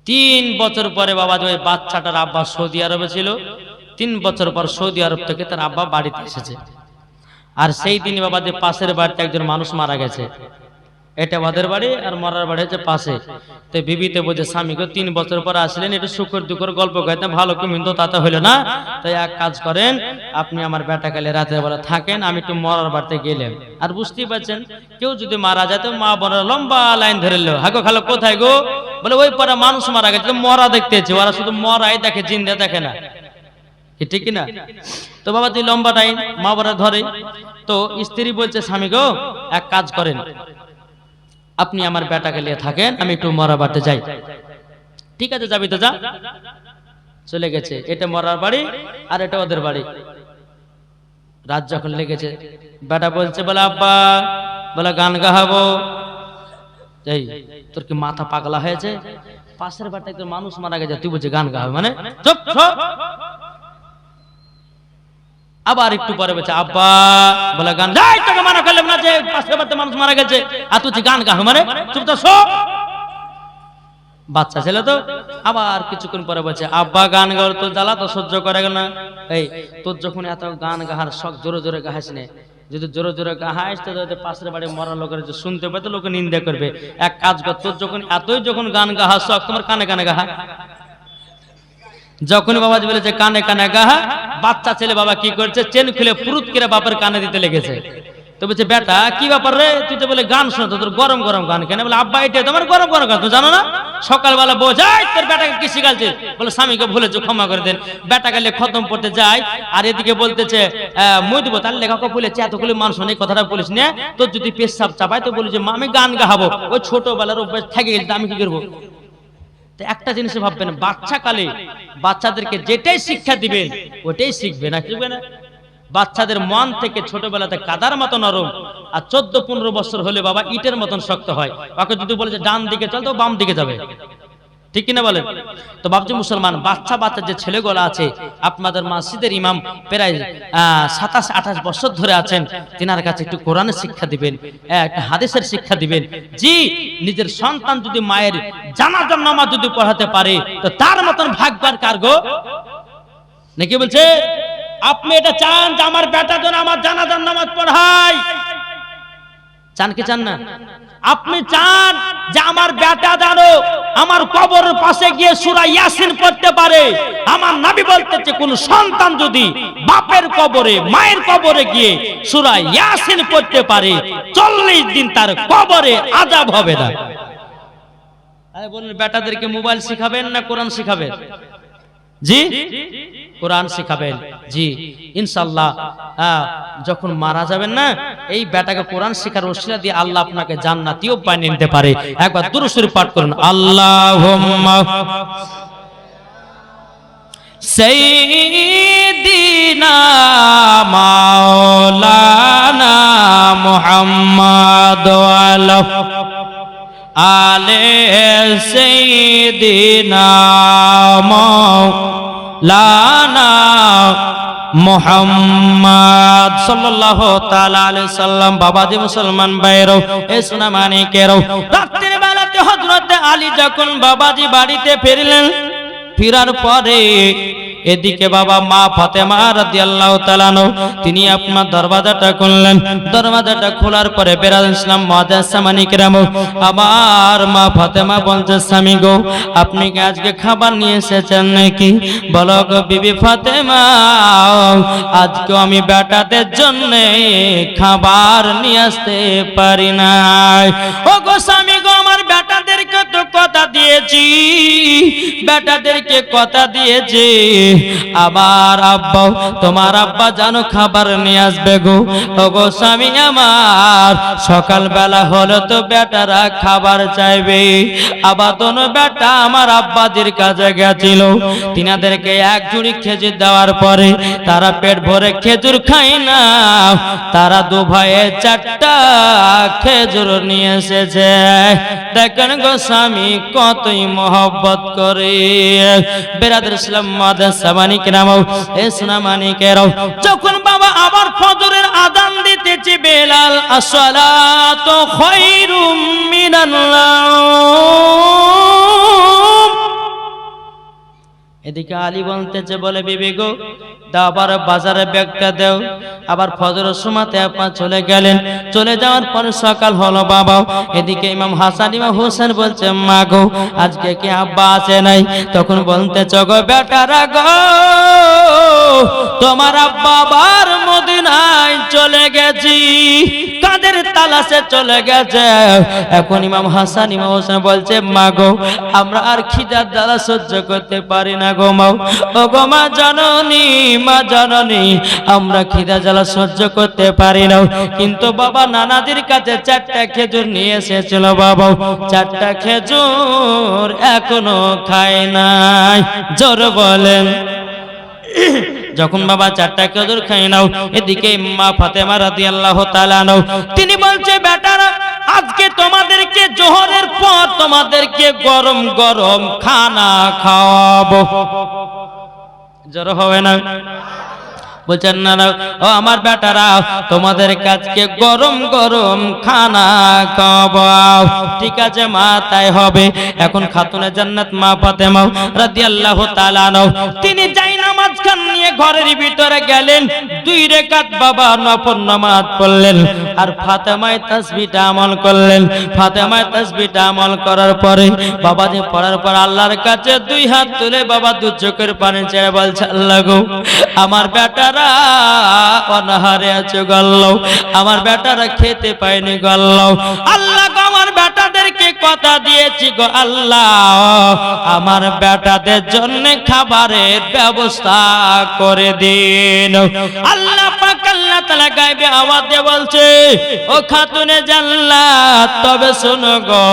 3 বছর পরে বাবা ওই বাচ্চাটার আব্বা সৌদি আরবে ছিল, 3 বছর পর সৌদি আরব থেকে তার আব্বা বাড়িতে এসেছে। আর সেই দিন বাবা যে পাশের বাড়িতে একজন মানুষ মারা গেছে, এটা ওদের বাড়ি আর মরার বাড়ি হচ্ছে পাশে। তো বিবিতে বলছে স্বামীকে 3 বছর পর আসলেন, একটু সুখের দুঃখের গল্প গাইতে ভালো কিন্তু তাতে হইলো না, তাই এক কাজ করেন আপনি আমার বেটাকালে রাতের বেলা থাকেন, আমি একটু মরার বাড়িতে গেলাম। আর বুঝতেই পারছেন কেউ যদি মারা যায় তো মা বোনেরা লম্বা লাইন ধরে লো, হাগো খালো কোথায় গো, বলে ওই পাড়া মানুষ মারা গেছে, মরা দেখতেছে, ওরা শুধু মরাই দেখে, জিন্দা দেখে না, ঠিক না? তো বাবা তুই লম্বা টাইম মা বোনেরা ধরে। তো স্ত্রী বলছে স্বামী গো এক কাজ করেন আপনি আমার বেটাকে নিয়ে থাকেন, আমি একটু মরার বাড়িতে যাই। ঠিক আছে যাবি তো যা। চলে গেছে, এটা মরার বাড়ি আর এটা ওদের বাড়ি। রাত যখন লেগেছে বেটা বলছে, বলে আব্বা বলে গান গাহাবো। এই তোর কি মাথা পাগলা হয়েছে? পাশের বাড়িতে একজন মানুষ মারা গেছে, তুই বলছিস গান গাহাবে মানে? চুপ। আবার একটু পরে বলছে আব্বা বলে গান, তোকে মানা করলাম না যে পাশের বাড়িতে মানুষ মারা গেছে আর তুই গান গাহাবে মানে? চুপ তো শো। বাচ্চা ছেলে তো। আবার কিছুক্ষণ পরে বলছে আব্বা গান গাওয়ার তো জ্বালা তো সহ্য করে না। এই তোর যখন এত গান গাহার শখ, জোরে জোরে গাহাস নে, যদি জোরে জোরে গাহাস তো পাশের বাড়ি মরা লোকের শুনতে পাবে তো লোকে নিন্দা করবে। এক কাজ কর, তোর যখন এতই যখন গান গাহার শখ, তোমার কানে কানে গাহা। যখন বাবাজি বলেছে কানে কানে গাহা, বাচ্চা ছেলে বাবা কি করছে, চেন খুলে পুরুত করে বাপের কানে দিতে লেগেছে। তো বলছে বেটা কি ব্যাপার রে, তুই তো বলে গান শোনো, তোর গরম গরম গান কেন? বলে আব্বা এটা তোমার গরম গরম গান, তুমি জানো না? সকালবেলা বোঝাই তোর বেটাকে কি শিখালছে? বলে স্বামীকে ভুলেছো, ক্ষমা করে দেন। বেটা গেলে খতম পড়তে যায় আর এদিকে বলতেছে মই দেবো, তার লেখাকে বলেছে এতগুলো মানুষ অনেক কথাটা বলিস না, তোর যদি পেশাব চাপায় তো বলি যে মা আমি গান গাহাবো। ওই ছোটবেলার অভ্যাস থেকে গেছে, আমি কি করবো? তো একটা জিনিস ভাববেন, বাচ্চা কালে বাচ্চাদেরকে যেটাই শিক্ষা দিবেন ওটাই শিখবে, না শিখবে না? বাচ্চাদের মন থেকে ছোটবেলাতে কাদার মতো নরম, আর 14-15 বছর হলে বাবা ইটের মতন শক্ত হয়। ওকে যদি বলে যে ডান দিকে চল তো বাম দিকে যাবে। ঠিক কিনা বলেন? তো বাবজি মুসলমান, বাচ্চা বাচ্চা যে ছেলেগুলো আছে, আপনাদের মসজিদের ইমাম প্রায় 27-28 বছর ধরে আছেন, তিনার কাছে একটু কোরআনের শিক্ষা দিবেন, একটা হাদিসের শিক্ষা দিবেন। জি, নিজের সন্তান যদি মায়ের জানাজার নামাজ যদি পড়াতে পারে, তো তার মতন ভাগ্যবান কার গো? নাকি বলছে? আপনি এটা চান যে আমার বেটা যেন আমার জানাজার নামাজ পড়ায়? চান কি চান না? আপনি চান যে আমার বেটা জানো আমার কবরের পাশে গিয়ে সূরা ইয়াসিন পড়তে পারে? আমার নবী বলতেছে, কোন সন্তান যদি বাপের কবরে মায়ের কবরে গিয়ে সূরা ইয়াসিন পড়তে পারে, 40 দিন তার কবরে আযাব হবে না। আরে বলুন, বেটাদেরকে মোবাইল শিখাবেন না কোরআন শিখাবেন? জি, কোরআন শিখাবেন। জি, ইনশাআল্লাহ যখন মারা যাবেন না, এই বেটাকে কোরআন শিখার ওসিলা দিয়ে আল্লাহ আপনাকে জান্নাতীয় বানিয়ে নিতে পারে। একবার দুরূদ শরীফ পাঠ করুন, আল্লাহুম্মা সাইয়্যিদিনা মাওলানা মুহাম্মদ ওয়া আলা আলে সাইয়্যিদিনা মাওলানা মুহাম্মদ সাল্লাল্লাহু তাআলা আলাইহি সাল্লাম। বাবাজি মুসলমান ভাইরা, এই সোনা মানিকেরা, রাতের বেলাতে হযরত আলী যখন বাবাজি বাড়িতে ফিরলেন, ফিরার পরে এদিকে বাবা মা ফাতেমা রাদিয়াল্লাহু তাআলা তিনি আপনার দরওয়াজাটা খুললেন। দরওয়াজাটা খোলার পরে বেরালেন ইসলাম মুআজ্জাজ সামানি কেরাম। আমার মা ফাতেমা বলছে, স্বামী গো, আপনি কি আজকে খাবার নিয়ে এসেছেন নাকি? বলো গো বিবি ফাতেমা, আজকে আমি বেটাদের জন্য খাবার নিয়ে আসতে পারি নাই। ও গো স্বামী গো, আমার বেটাদেরকে তো কথা দিয়েছি, বেটাদেরকে কথা দিয়েছি, আবার আব্বা, তোমার আব্বা জানো খাবার নিয়ে আসবে গো। ওগো স্বামী আমার, সকাল বেলা হলো তো বেটারা খাবার চাইবে। আবার দোনো বেটা আমার আব্বাদের কাছে গেছিল, তিনাদেরকে এক ঝুড়ি খেজুর দেওয়ার পরে তারা পেট ভরে খেজুর খায় না, তারা দু ভাইয়ে 4টা খেজুর নিয়ে এসেছে। দেখেন গো স্বামী কতই মহব্বত করে। বেরাদর ইসলাম মুআজ্জাজ সামানি কেরাম, এ সোনা মানিকেরাও, যখন বাবা আবার ফজরের আযান দিতেছে, বেলাল আসসালাতু খায়রুম মিনান নাওম। এদিকে আলী বলতেছে, বলে বিবি গো, দাও আবার বাজারে ব্যাগটা দাও। আবার ফজরের সময়তে আপা চলে গেলেন। চলে যাওয়ার পরে সকাল হলো বাবা। এদিকে ইমাম হাসান ইমাম হোসেন বলছে, মা গো, আজকে কি আব্বা আছে নাই? তখন বলতেছে, গো বেটারা গো, তোমার আব্বা আবার মদিনায় চলে গেছি, কাদের তালাশে চলে গেছে। এখন ইমাম হাসান ইমাম হোসেন বলছে, মা গো, আমরা আর খিদার জ্বালা সহ্য করতে পারি না গো মা। ও গো মা জননী, মা জননী, আমরা খিদা জ্বালা সহ্য করতে পারি না। কিন্তু বাবা নানাজির কাছে 4টা খেজুর নিয়ে এসেছিল বাবা, 4টা খেজুর এখনো খায় নাই। জোর বলেন। যখন বাবা 4টা খেজুর খাই নাও, এদিকে মা ফাতেমা রাদিয়াল্লাহু তাআলা তিনি বলছে, বেটারা আজকে তোমাদেরকে জোহরের পর তোমাদেরকে গরম গরম খানা খাওয়াবো। জোর হবে না? বলছেন না, ও আমার বেটারা, তোমাদের কাছে গরম গরম খানা খাওয়াও। ঠিক আছে মা, তাই হবে। এখন খাতুনে জান্নাত মা ফাতেমা রাদিয়াল্লাহু তাআলা তিনি যাই নামাজ খান নিয়ে ঘরের ভিতরে গেলেন। 2 রাকাত বাবা নফল নামাজ পড়লেন, আর ফাতেমায় তাসবিহটা আমল করলেন। ফাতেমায় তাসবিহটা আমল করার পরে বাবা যে পড়ার পর আল্লাহর কাছে 2 হাত তুলে বাবা 2 চোখের পানি ছেড়ে বলছে, আল্লাহ গো, আমার বেটা অনাহারে আছে গল্লাও, আমার বেটারা খেতে পায়নি গল্লাও। আল্লাহ গো, আমার বেটাদেরকে কথা দিয়েছি গো আল্লাহ, আমার বেটাদের জন্য খাবারের ব্যবস্থা করে দিন। আল্লাহ পাক আল্লাহ তাআলা গায়বে আওয়াজ দিয়ে বলছে, ও খাতুনে জান্নাত, তবে শোনো গো,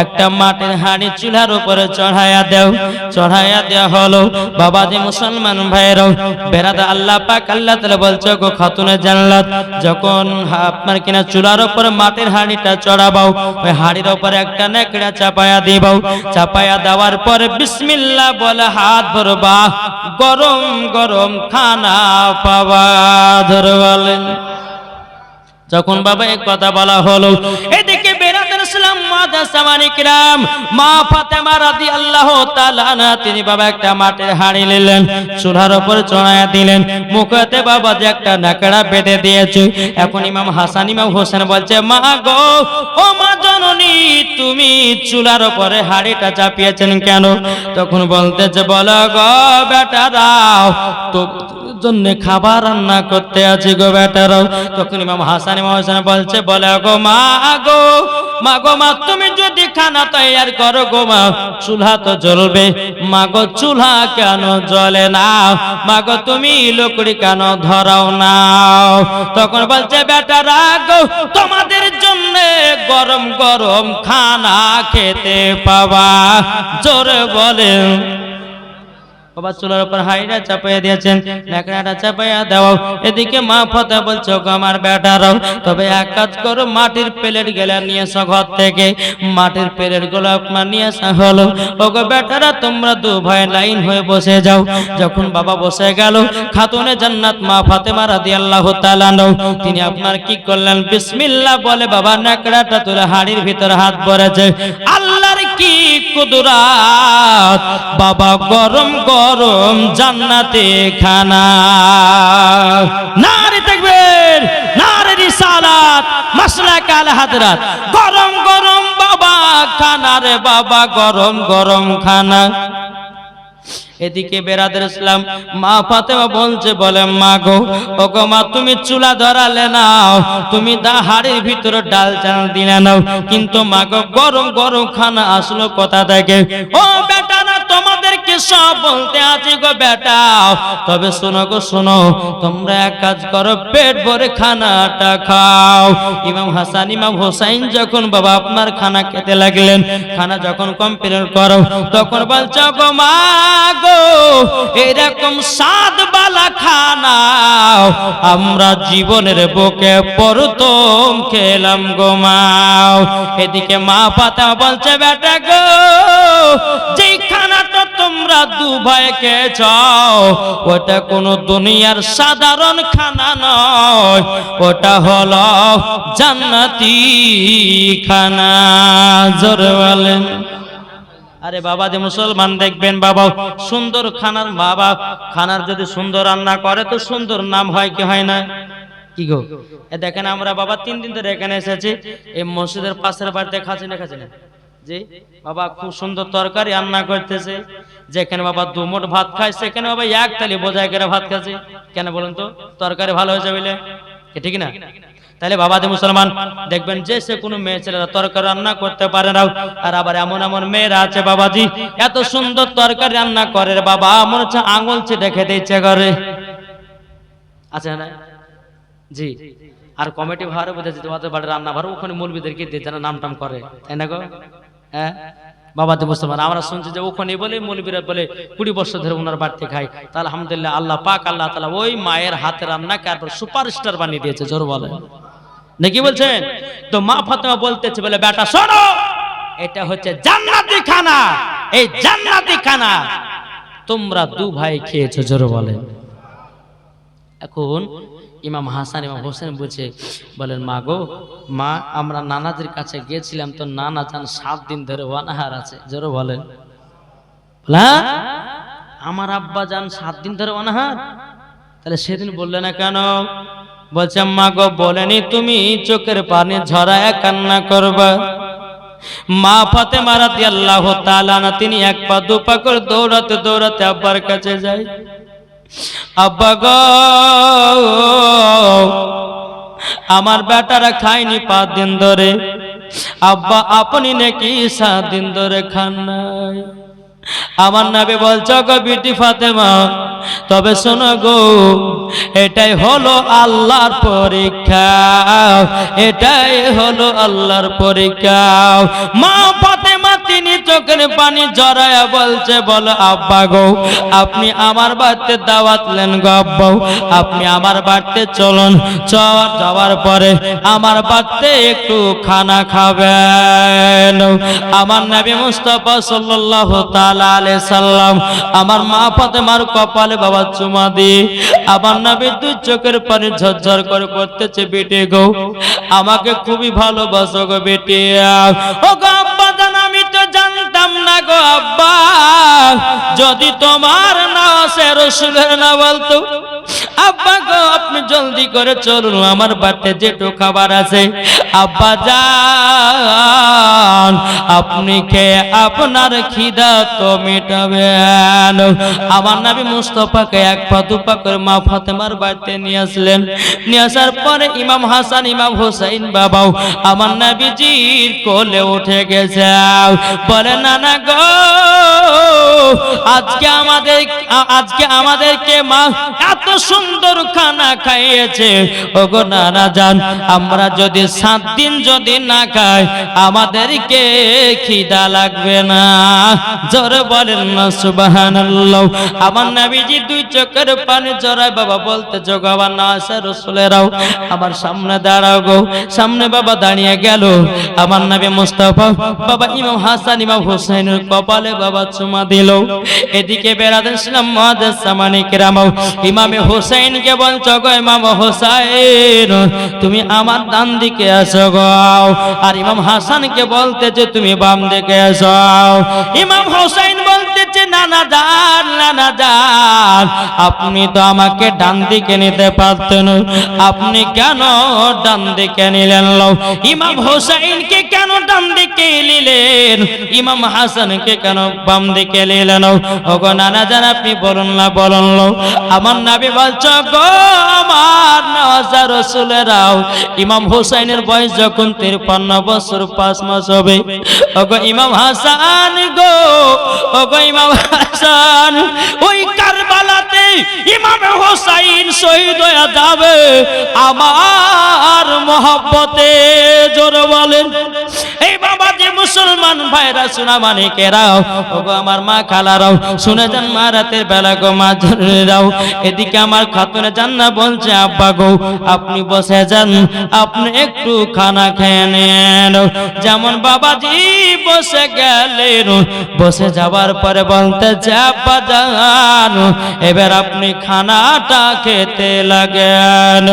একটা মাটির হাঁড়ি চুলার উপরে চড়াইয়া দাও। চড়াইয়া দেওয়া হলো। বাবাজি মুসলমান ভাইরাও বেরাদা, আল্লাহ পাক আল্লাহ তাআলা বলছে, গো খাতুনে জান্নাত, যখন আপনার কিনা চুলার উপরে মাটির হাঁড়িটা চড়াবাও, ওই হাঁড়ির উপরে একটা নেকড়া চাপায়া দিবাও। চাপায়া দেওয়ার পরে বিসমিল্লাহ বলে হাত ভরবা, গরম গরম খানা পাবা। ধরে বলেন। যখন বাবা এই কথা বলা হলো, এদিকে বেরাদার ইসলাম মাদাসামানিকরাম মা ফাতেমা রাদিয়াল্লাহু তাআলা আনহা তিনি বাবা একটা মাটির হাঁড়ি নিলেন, চুলার উপর চড়াইয়া দিলেন। মুখেতে বাবা যে একটা নাকড়া বেঁধে দিয়েছে। এখন ইমাম হাসান ইমাম হোসেন বলছে, মা গো, ও মা জননী, তুমি চুলার উপরে হাঁড়িটা চাপিয়েছেন কেন? তখন বলতেছে, বলো গো বেটারাও, তো জন্য খাবার রান্না করতে আছি গো বেটারাও। তখন ইমাম হাসান ইমাম হোসেন বলছে, বলে গো মা গো, মা গো মা, তুমি যদি খানা তৈয়ার করো গো মা, চুলা তো জ্বলবে। মা গো, চুলা কেন জ্বলে না? মা গো, তুমি লকড়ি কেন ধরাও না? তখন বলছে, বেটারা গো, তোমাদের জন্য গরম গরম খানা খেতে পাবা। জোরে বলেন। বাবা চুলার উপর হাঁড়িটা চাপাইয়া দিয়েছেন, নেকড়াটা চাপাইয়া দাও। এদিকে মা ফাতেমা বলছে, গো আমার বেটারাও, তবে এক কাজ করো, মাটির প্লেট গেলা নিয়ে এসো ঘর থেকে। মাটির প্লেট গুলো আপনার নিয়ে আসা হলো। ওগো বেটারা, তোমরা দু ভাই লাইন হয়ে বসে যাও। যখন বাবা বসে গেল, খাতুনে জান্নাত মা ফাতেমা রাদিয়াল্লাহু তাআলা আনহা তিনি আপনার কি করলেন, বিসমিল্লাহ বলে বাবা নেকড়াটা তুলে হাঁড়ির ভিতরে হাত ভরেছে। আল্লাহর কি কুদরত! বাবা গরম গরম জান্নাতে খানা। নারে তাকবীর, নারে রিসালাত, মাসলাক আল হাজরাত। গরম গরম বাবা খানা রে বাবা, গরম গরম খানা। এদিকে বেরাদের ইসলাম মা ফাতেমা বলছে, বলে মা গো, ও গো মা, তুমি চুলা ধরালে নাও, তুমি হাড়ির ভিতরে ডাল চাল দিলে নাও, কিন্তু মা গো গরম গরম খানা আসলো কোথা থেকে? ও বেটা না, তোমাদেরকে সব বলতে আছি গো বেটা, তবে শোনো গো শোনো, তোমরা এক কাজ করো, পেট ভরে খানাটা খাও। ইমাম হাসান ইমাম হোসাইন যখন বাবা আপনার খানা খেতে লাগলেন, খানা যখন কমপ্লিট করো, তখন বলছো, গো মা গো, এরকম স্বাদ বালা খানা আমরা জীবনের বুকে প্রথম খেলাম গো মা। এদিকে মা ফাতেমা বলছে, বেটা গো, যেই খানাটা তোমরা দু ভাই খেয়েছ, ওটা কোনো দুনিয়ার সাধারণ খানা নয়, ওটা হলো জান্নাতি খানা। জোরে বলেন। আরে বাবা যে মুসলমান দেখবেন বাবা, সুন্দর খানার বাবা, খানার যদি সুন্দর রান্না করে তো সুন্দর নাম হয় কি হয় না? কি গো, দেখেন আমরা বাবা 3 দিন ধরে এখানে এসেছি, এই মসজিদের পাশের বাড়িতে খাচ্ছি না জি বাবা, খুব সুন্দর তরকারি রান্না করতেছে। যেখানে বাবা 2 মুঠ ভাত খায়, সেখানে বাবা 1 থালি বোঝাই করে ভাত খাচ্ছে। কেন বলুন তো? তরকারি ভালো হয়েছে বলে, ঠিক না? তাহলে বাবা যে মুসলমান দেখবেন, যে সে কোনো মেয়ে ছেলেরা তরকারি রান্না করতে পারে না, আর আবার এমন এমন মেয়েরা আছে বাবাজি, এত সুন্দর তরকারি রান্না করে বাবা, মনে হচ্ছে আঙুল চেটে খেতে ইচ্ছে করে। আছে না? জি। আর কমিটি ভাড়া বুঝেছি, তোমাদের বাড়ির রান্না ভাড়া ওখানে মুলবিদেরকে দিয়ে যারা নাম টাম করে, তাই না গো? হ্যাঁ বাবা যে মুসলমান, আমরা শুনছি যে ওখানে বলে মুলবিরা বলে 20 বছর ধরে ওনার বাড়িতে খায়। তা আলহামদুলিল্লাহ, আল্লাহ পাক আল্লাহ তাআলা ওই মায়ের হাতে রান্না কারবার সুপারস্টার বানিয়ে দিয়েছে। জোর বলে নাকি বলছেন? তো মা ফাতেমা বলতেছে, বলে বেটা শোনো, এটা হচ্ছে জান্নাতি খানা, এই জান্নাতি খানা তোমরা 2 ভাই খেয়েছো। জোর বলেন। এখন ইমাম হাসান ইমাম হোসেন বলছে, বলেন মা গো মা, আমরা নানাদের কাছে গিয়েছিলাম, তো নানা জান 7 দিন ধরে অনাহার আছে। জোর বলেন। আমার আব্বা জান 7 দিন ধরে অনাহার, তাহলে সেদিন বললে না কেন? বলছে, মা গো বলেনি তুমি চোখের পানি ঝরায় কান্না করবা? মা ফাতেমা রাদিয়াল্লাহু তাআলা আনহা তিনি 1 পা 2 পা করে দৌড়াতে দৌড়াতে আব্বার কাছে যায়। আব্বা গো, আমার বেটারা খায়নি 5 দিন ধরে। আব্বা আপনি নাকি 7 দিন ধরে খান নাই? আমার নবী বলছে, গো বিটি ফাতেমা, তবে শোনো গো, এটাই হলো আল্লাহর পরীক্ষা, এটাই হলো আল্লাহর পরীক্ষা। মা ফাতেমা তিনি চোখের পানি জড়ায়া বলছে, বলো আব্বা গো আপনি আমার বাড়িতে দাওয়াত লেন গো আব্বা, আপনি আমার বাড়িতে চলুন, যাওয়ার পরে আমার বাড়িতে একটু খানা খাবেন। আমার নবী মুস্তাফা সাল্লাল্লাহু তাআলা আলাইহি সাল্লাম আমার মা ফাতেমার কপালে বাবা চুমা দিয়ে আমার নবী দুই চোখের পানি ঝরঝর করে পড়তেছে, বেটে গো আমাকে খুবই ভালোবাসো গো বেটে। ও গো আব্বা জান আমি তো জানতাম না গো আব্বা, যদি তোমার নাসে রাসূলের না বলতো। আব্বা গো আপনি জলদি করে চলুন, আমার বাড়িতে যেটু খাবার আছে আব্বা যান আপনি খেয়ে আপনার খিদা তো মেটাবেন। আমার নবী মুস্তাফাকে এক পা দুপা করে মা ফাতেমার বাড়িতে নিয়ে আসলেন। নিয়ে আসার পরে ইমাম হাসান ইমাম হুসাইন বাবাও আমার নবীজির কোলে উঠে গেছে। বলে নানা গো আজকে আমাদেরকে মা এত সুন্দর খানা খাইয়েছে, ওগো নানা জান আমরা যদি 7 দিন যদি না খাই আমাদেরকে খিদা লাগবে না। জোরে বলেন না সুবহানাল্লাহ। আমার নবীজি দুই চোখের পানি জড়ায় বাবা বলতে জগাবার না আসে রাসূলেরাও আমার সামনে দাঁড়াও গো। সামনে বাবা দাঁড়িয়ে গেল, আমার নবী মুস্তাফা বাবা ইমাম হাসান ইমাম হুসাইনের কপালে বাবা চুমা দিল। এদিকে বেরাদার ইসলাম মুআজ্জাজ সামানি কিরামাও ইমামে হুসাইনকে বলছো গো ইমাম হুসাইন তুমি আমার ডান দিকে আসো গো, আর ইমাম হাসানকে বলতেছে তুমি বাম দিকে আসো। ইমাম হুসাইন বলতেছে নানা জান আপনি তো আমাকে ডান দিকে নিতে পারতেন, আপনি কেন ডান দিকে নিলেন? ইমাম হুসাইনকে কেন ডান দিকে নিলেন, ইমাম হাসানকে কেন বাম দিকে নিলেন? ওগো নানা জান আপনি বলুন না বলুন। আমার নবী বলছো গো আমার নওয়াজা রাসূলেরাও ইমাম হুসাইনের বয়স যখন 53 বছর 5 মাস হবে, ওগো ইমাম হাসান গো, ওগো ইমাম হাসান ওই কারবালাতে ইমাম হুসাইন শহীদ হয়ে যাবে আমার মহব্বতে। জোরে বলেন এই বাবা যে মুসলমান ভাইরা শোনা মানিকেরাও, ওগো আমার মা খালারাও শুনে যান, মা রাতের বেলা গো মা ঝরেরাও এদিকে আমার খাতুনে জান্নাত বলছে আব্বা গো আপনি বসে যান, আপনি একটু খানা খেয়ে নেন। যেমন বাবাজি বসে গেলেন, বসে যাবার পরে বলতেছে আব্বা জান এবার আপনি খানাটা খেতে লাগেন।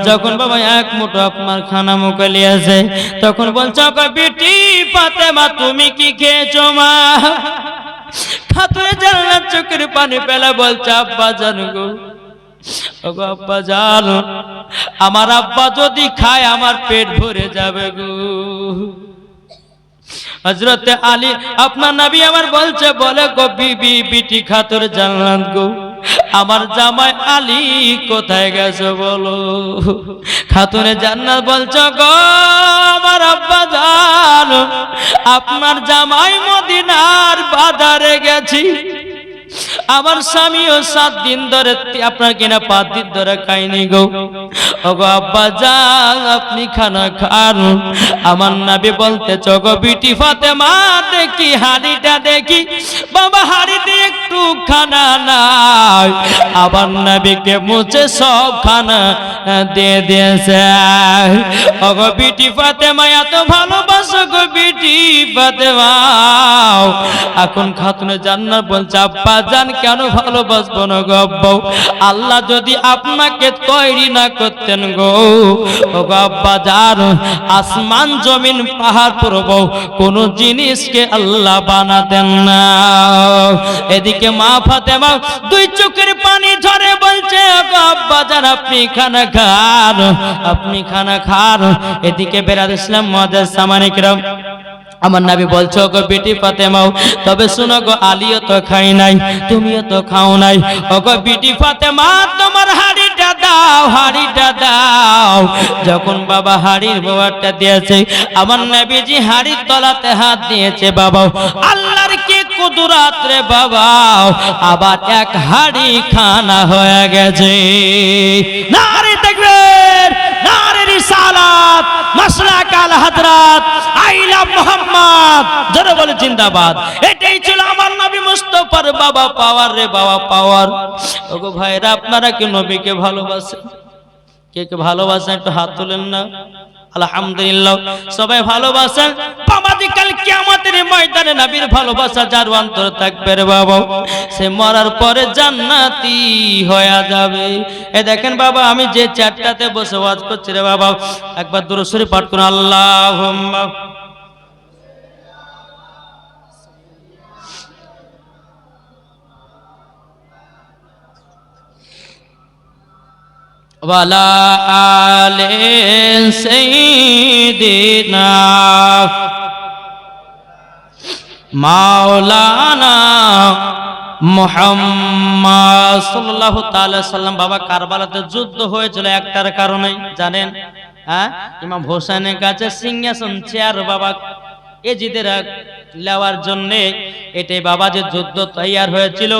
যখন বাবা এক মুঠো আপনার খানা মুখে নিয়েছে তখন বলছে বেটি ফাতেমা তুমি কি খেয়েছো মা? খাতুনে জান্নাত চোখের পানি ফেলে বলছে আব্বা জান গো, ওগো আব্বা জান আমার আব্বা যদি খায় আমার পেট ভরে যাবে গো। হযরতে আলী আপনার নবী আমার বলছে বলে গো বিবি বিটি খাতুনে জান্নাত গো আমার জামাই আলী কোথায় গেছে বলো? খাতুনে জান্নাত বলছো গো আমার আব্বা জান আপনার জামাই মদিনার বাজারে গেছি, আমার স্বামীও 7 দিন ধরে আপনার কিনা 5 দিন ধরে খাইনি গো। ওগো আব্বা জান আপনি খানা খান। আমার নবী বলতেছ গো বিটি ফাতেমা দেখি হাড়িটা দেখি, বাবা হাড়িতে একটু খানা নাই। আমার নবীকে মুছে সব খানা দিয়ে দিয়েছে। ওগো বিটি ফাতেমা এত ভালোবাসো গো বিটি ফাতেমা। এখন খাতুনে জান্নাত বলছে আব্বা জান কেন ভালোবাসবো না গো আব্বা, আল্লাহ যদি আপনাকে তৈরি না করতেন গো, ও গো আব্বা জান আসমান জমিন পাহাড় পর্বত কোন জিনিসকে আল্লাহ বানাতেন না। এদিকে মা ফাতেমা দুই চোখের পানি ঝরে বলছে গো আব্বা জান আপনি খানা খান, আপনি খানা খান। এদিকে বেরাদার ইসলাম মুআজ্জাজ সামানি কিরাম আমার নবী বলছো গো বেটি ফাতেমাও তবে শুনো গো আলীও তো খাই নাই তুমিও তো খাও নাই, ও গো বেটি ফাতেমা তোমার হাড়িটা দাও, হাড়িটা দাও। যখন বাবা হাড়ির বাবারটা দিয়েছে আমার নবীজি হাড়ির তলাতে হাত দিয়েছে, বাবা আল্লাহর কি কুদরাত রে বাবা আবার এক হাড়ি খানা হয়ে গেছে। নারে তাকবীর, নারে রিসালাত, Maslak Al Hazrat, I love Muhammad, জোরে বলে জিন্দাবাদ। এটাই ছিল আমার নবী মুস্তাফার বাবা পাওয়ার রে বাবা পাওয়ার। ওগো ভাইরা, আপনারা কি নবীকে ভালোবাসেন? কে কে ভালোবাসেন একটু হাত তুলেন না। আলহামদুলিল্লাহ, সবাই ভালোবাসেন। বাবাজি কাল কিয়ামতের ময়দানে নবীর ভালোবাসা যার অন্তরে থাকবে রে বাবা, সে মরার পরে জান্নাতি হয়ে যাবে। এই দেখেন বাবা, আমি যে চেয়ারটাতে বসে ওয়াজ করছি রে বাবা, একবার দুরূদ শরীফ পাঠ করুন। আল্লাহুম্মা ওয়ালা আলে সাইয়্যিদিনা মাওলানা মুহাম্মদ সাল্লাল্লাহু তাআলা সাল্লাম। বাবা, কারবালাতে যুদ্ধ হয়েছিল একটার কারণে, জানেন? হ্যাঁ, ইমাম হোসেনের কাছে সিংহাসন চেয়ার বাবা এজিদের নেওয়ার জন্য এটাই বাবা যে যুদ্ধ তৈয়ার হয়েছিল।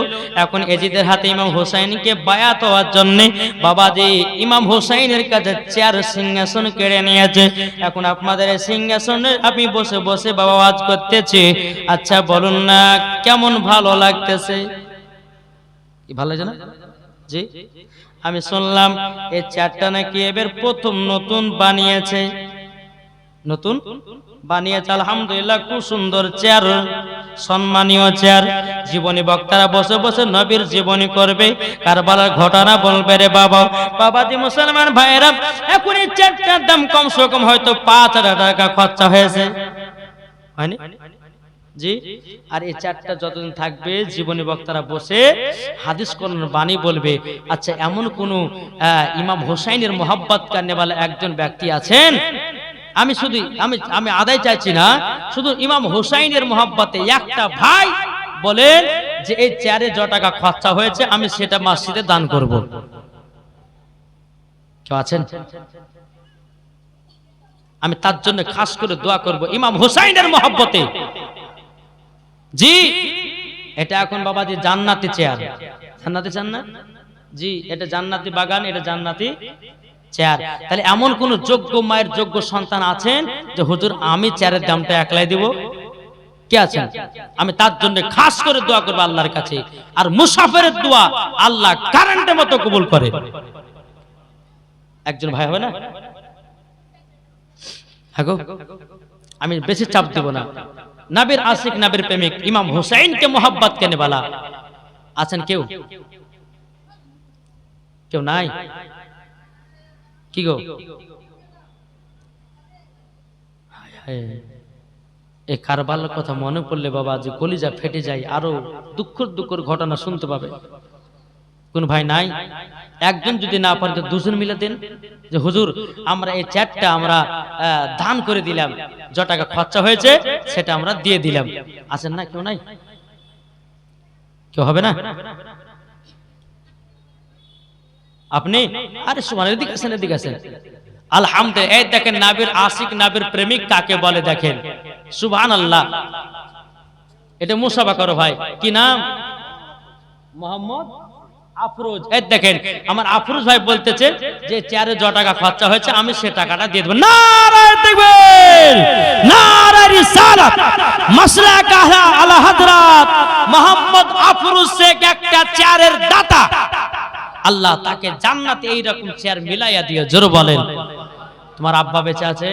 এখন এজিদের হাতে ইমাম হোসাইনকে বায়াত হওয়ার জন্য বাবা যে ইমাম হোসাইনের কাছে চেয়ার সিংহাসন কেড়ে নিয়েছে। এখন আপনাদের এই সিংহাসনে আমি বসে বসে বাবা ওয়াজ করতেছি। আচ্ছা বলুন না, কেমন ভালো লাগতেছে? কি ভালো লাগে না? জি, আমি শুনলাম এই চেয়ারটা নাকি এবার প্রথম নতুন বানিয়েছে, নতুন বানিয়েছে। আলহামদুলিল্লাহ, খুব সুন্দর চেয়ার, সম্মানীয় চেয়ার। জীবনী বক্তারা বসে বসে নবীর জীবনী করবে, কারবালার ঘটনা বলবে রে বাবা। বাবাজি মুসলমান ভাইয়েরা, এখন এই চেয়ারটার দাম কমসে কম হয়তো 5,000 টাকা খরচা হয়েছে, হয়নি? জি, আর এই চেয়ারটা যতদিন থাকবে জীবনী বক্তারা বসে হাদিস কোরআন বাণী বলবে। আচ্ছা, এমন কোন ইমাম হোসাইনের মোহাব্বত করনেওয়ালা একজন ব্যক্তি আছেন? আমি শুধু আমি আদায় চাইছি না, শুধু ইমাম হোসাইনের মোহাব্বতে একটা ভাই বলেন যে এই চেয়ারে যত টাকা খরচা হয়েছে আমি সেটা মসজিদে দান করব। কেউ আছেন? আমি তার জন্য খাস করে দোয়া করব ইমাম হোসাইনের মোহাব্বতে। জি, এটা এখন বাবাজি জান্নাতি চেয়ার। জান্নাতি চান না? জি, এটা জান্নাতি বাগান, এটা জান্নাতি চেয়ার। তাহলে এমন কোন যোগ্য মায়ের যোগ্য সন্তান আছেন যে হুজুর আমি চেয়ারের দামটা একলাই দিব? কে আছেন? আমি তার জন্য খাস করে দোয়া করব আল্লাহর কাছে। আর মুসাফিরের দোয়া আল্লাহ কারেন্টের মতো কবুল করে। একজন ভাই হবে না? হ্যাঁ গো, আমি বেশি চাপ দেব না। নবীর আশিক, নবীর প্রেমিক ইমাম হুসাইনকে মোহাব্বত কেনে বালা আছেন কেউ? কেউ নাই? কি গো, এই কারবালার কথা মনে পড়লে বাবা যে কলিজা ফেটে যায়। আরো দুঃখের ঘটনা শুনতে পাবে। কোন ভাই নাই? একজন যদি না পারে তো দুজন মিলে দেন যে হুজুর আমরা এই চেয়ারটা আমরা দান করে দিলাম, যত টাকা খরচা হয়েছে সেটা আমরা দিয়ে দিলাম। আছেন না? কেউ নাই? কেউ হবে না? আপনি? আরে সুবহান, এদিকে আছেন, এদিকে আছেন। আলহামদুলিল্লাহ, এই দেখেন নবীর আশিক, নবীর প্রেমিক কাকে বলে দেখেন। সুবহানাল্লাহ। এটা মুসাফা করো ভাই। কি নাম? মোহাম্মদ আফরোজ। এই দেখেন আমার আফরোজ ভাই বলতেছে যে চেয়ারে যত টাকা খরচা হয়েছে আমি সে টাকাটা দিয়ে দেব। নারে তাকবীর, নারে রিসালাত, মাসলাক আল হযরত মোহাম্মদ আফরোজ শেখ একটা চেয়ারের দাতা। আল্লাহ তাকে জান্নাতে এইরকম চেয়ার মিলাইয়া দিও। জোরে বলেন। তোমার আব্বা বেঁচে আছে?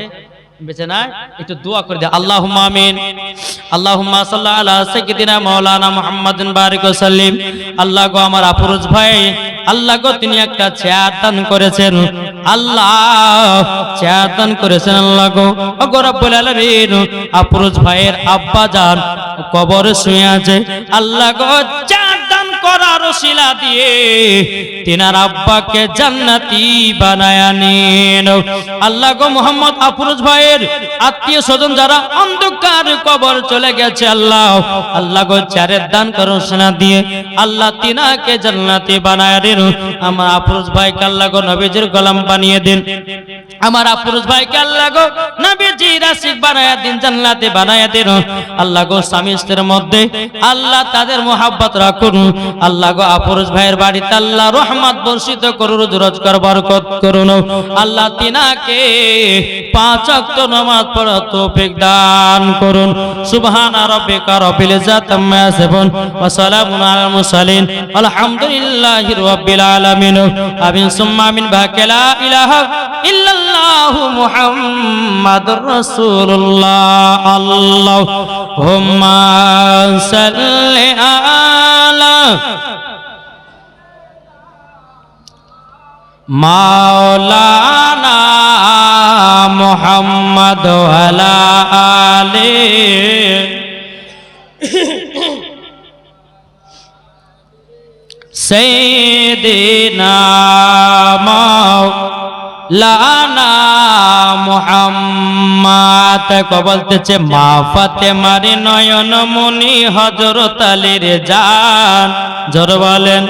বেঁচে নাই? একটু দোয়া করে দে। আল্লাহুম্মা আমিন। আল্লাহুম্মা সাল্লি আলা সাইয়্যিদিনা মাওলানা মুহাম্মাদিন বারিক ওয়া সাল্লিম। আল্লাহ গো, আমার আফরোজ ভাই, আল্লাহ গো তিনি একটা চেয়ার দান করেছেন। আল্লাহ চেয়ার দান করেছেন। আল্লাহ গো, ওগো রব্বুল আলামিন, আফরোজ ভাইয়ের আব্বা জান কবরে শুয়ে আছে। আল্লাহ গো, চেয়ার দান করার ওসিলা দিয়ে তিনার আব্বাকে জান্নাতি বানায়া নিন। আল্লাহ গো, মোহাম্মদ আফরোজ ভাইয়ের আত্মীয় স্বজন যারা অন্ধকার কবর চলে গেছে, আল্লাহ আল্লাহ গো চেয়ারের দান করো ওসিলা দিয়ে আল্লাহ তিনাকে জান্নাতি বানায়া দিন। আমার আফরোজ ভাইকে আল্লাহ গো নবীজির গোলাম বানিয়ে দিন। আমার পুরুষ ভাইকে আল্লাহ গো নবীজি রাসিক বানায়া দিন, জান্নাতে বানায়া দিন আল্লাহ গো। স্বামী স্ত্রীর মধ্যে আল্লাহ তাদের মোহাব্বত রাখুন আল্লাহ গো। পুরুষ ভাইয়ের বাড়িতে আল্লাহ রহমত বর্ষিত করুন, রোজগার বরকত করুন আল্লাহ। তিনাকে 5 ওয়াক্ত নামাজ পড়ার তৌফিক দান করুন। সুবহান রাব্বিকা রাব্বিল ইজ্জাতি আম্মা ইয়াসিফুন ওয়া সালামুন আলাল মুরসালিন আলহামদুলিল্লাহি রাব্বিল আলামিন। আমিন সুম্মা আমিন। লা ইলাহা ইল্লাল্লাহু মুহাম্মাদুর রাসূলুল্লাহ। আল্লাহুম্মা সাল্লি আলা মাওলানা মুহাম্মদ ওয়া আলা আলিহি সাইয়্যিদিনা মাওলানা মুহাম্মদ। বলতেছে মা ফাতেমার নয়ন মনি হযরত আলীর জান। জোর বলেন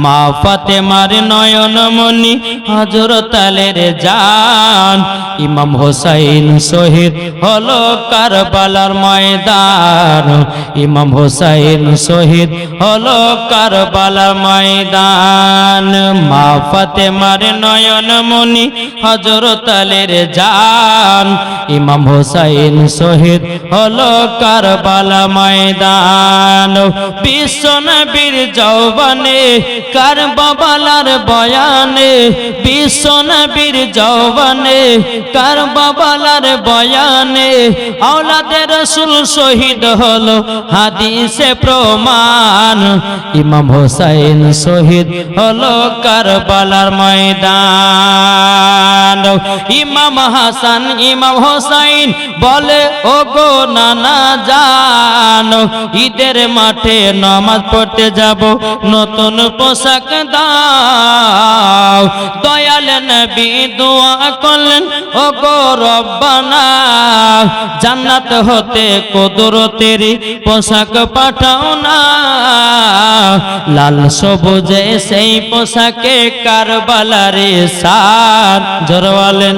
মা ফাতেমার নয়ন মনি হযরত আলীর জান। ইমাম হোসাইন শহীদ হলো কারবালার ময়দান। ইমাম হোসাইন শহীদ হলো কারবালার ময়দান। মা ফাতেমার নয়ন মনি হযরত আলীর জান। ইমাম হোসাইন শহীদ হলো কারবালা ময়দান। বিশ্ব নবীর যৌবনে কারবালার বয়ানে, বিশ্ব নবীর যৌবনে কারবালার বয়ানে আওলাদে রাসূল শহীদ হলো হাদিসে প্রমাণ। ইমাম হোসাইন শহীদ হলো কারবালার ময়দান। ইমাম হাসান ইমাম হোসাইন বলে ও গো নানা জান, ঈদের মাঠে নামাজ পড়তে যাব, নতুন পোশাক দাও। দয়াল নবী দোয়া করলেন ও গো রব্বানা, জান্নাত হতে কুদরতের পোশাক পাঠাও না। লাল সবুজে সেই পোশাকে কারবালার শান। জোরে বলেন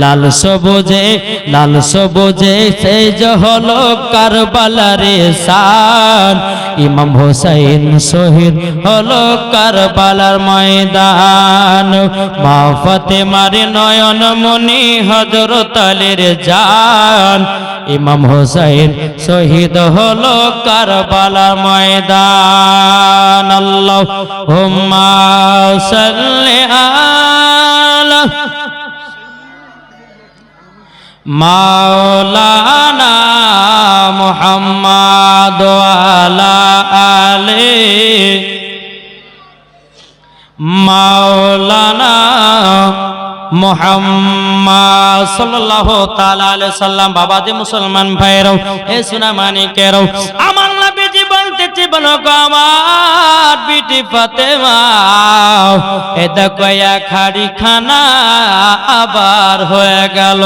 লাল সবুজে, লাল সবুজে সেই যে হলো কারবালার শান। ইমাম হোসাইন শহীদ হলো কারবালার ময়দান। মা ফাতেমার নয়ন মনি হযরত আলীর জান। ইমাম হোসাইন শহীদ হলো কারবালার ময়দান। আল্লাহুম্মা সাল্লি আলা মাওলানা মুহাম্মাদ ওয়া আলা আলিহি মাওলানা মুহাম্মদ সাল্লাল্লাহু তাআলা আলাইহি সাল্লাম। বাবাজি মুসলমান ভাইরাও, এ সোনা মানিকেরাও, আমার নবীজি বলতেছে বলো গো আমার বিটি ফাতেমা, এ দেখো এক হাড়ি খানা আবার হয়ে গেল।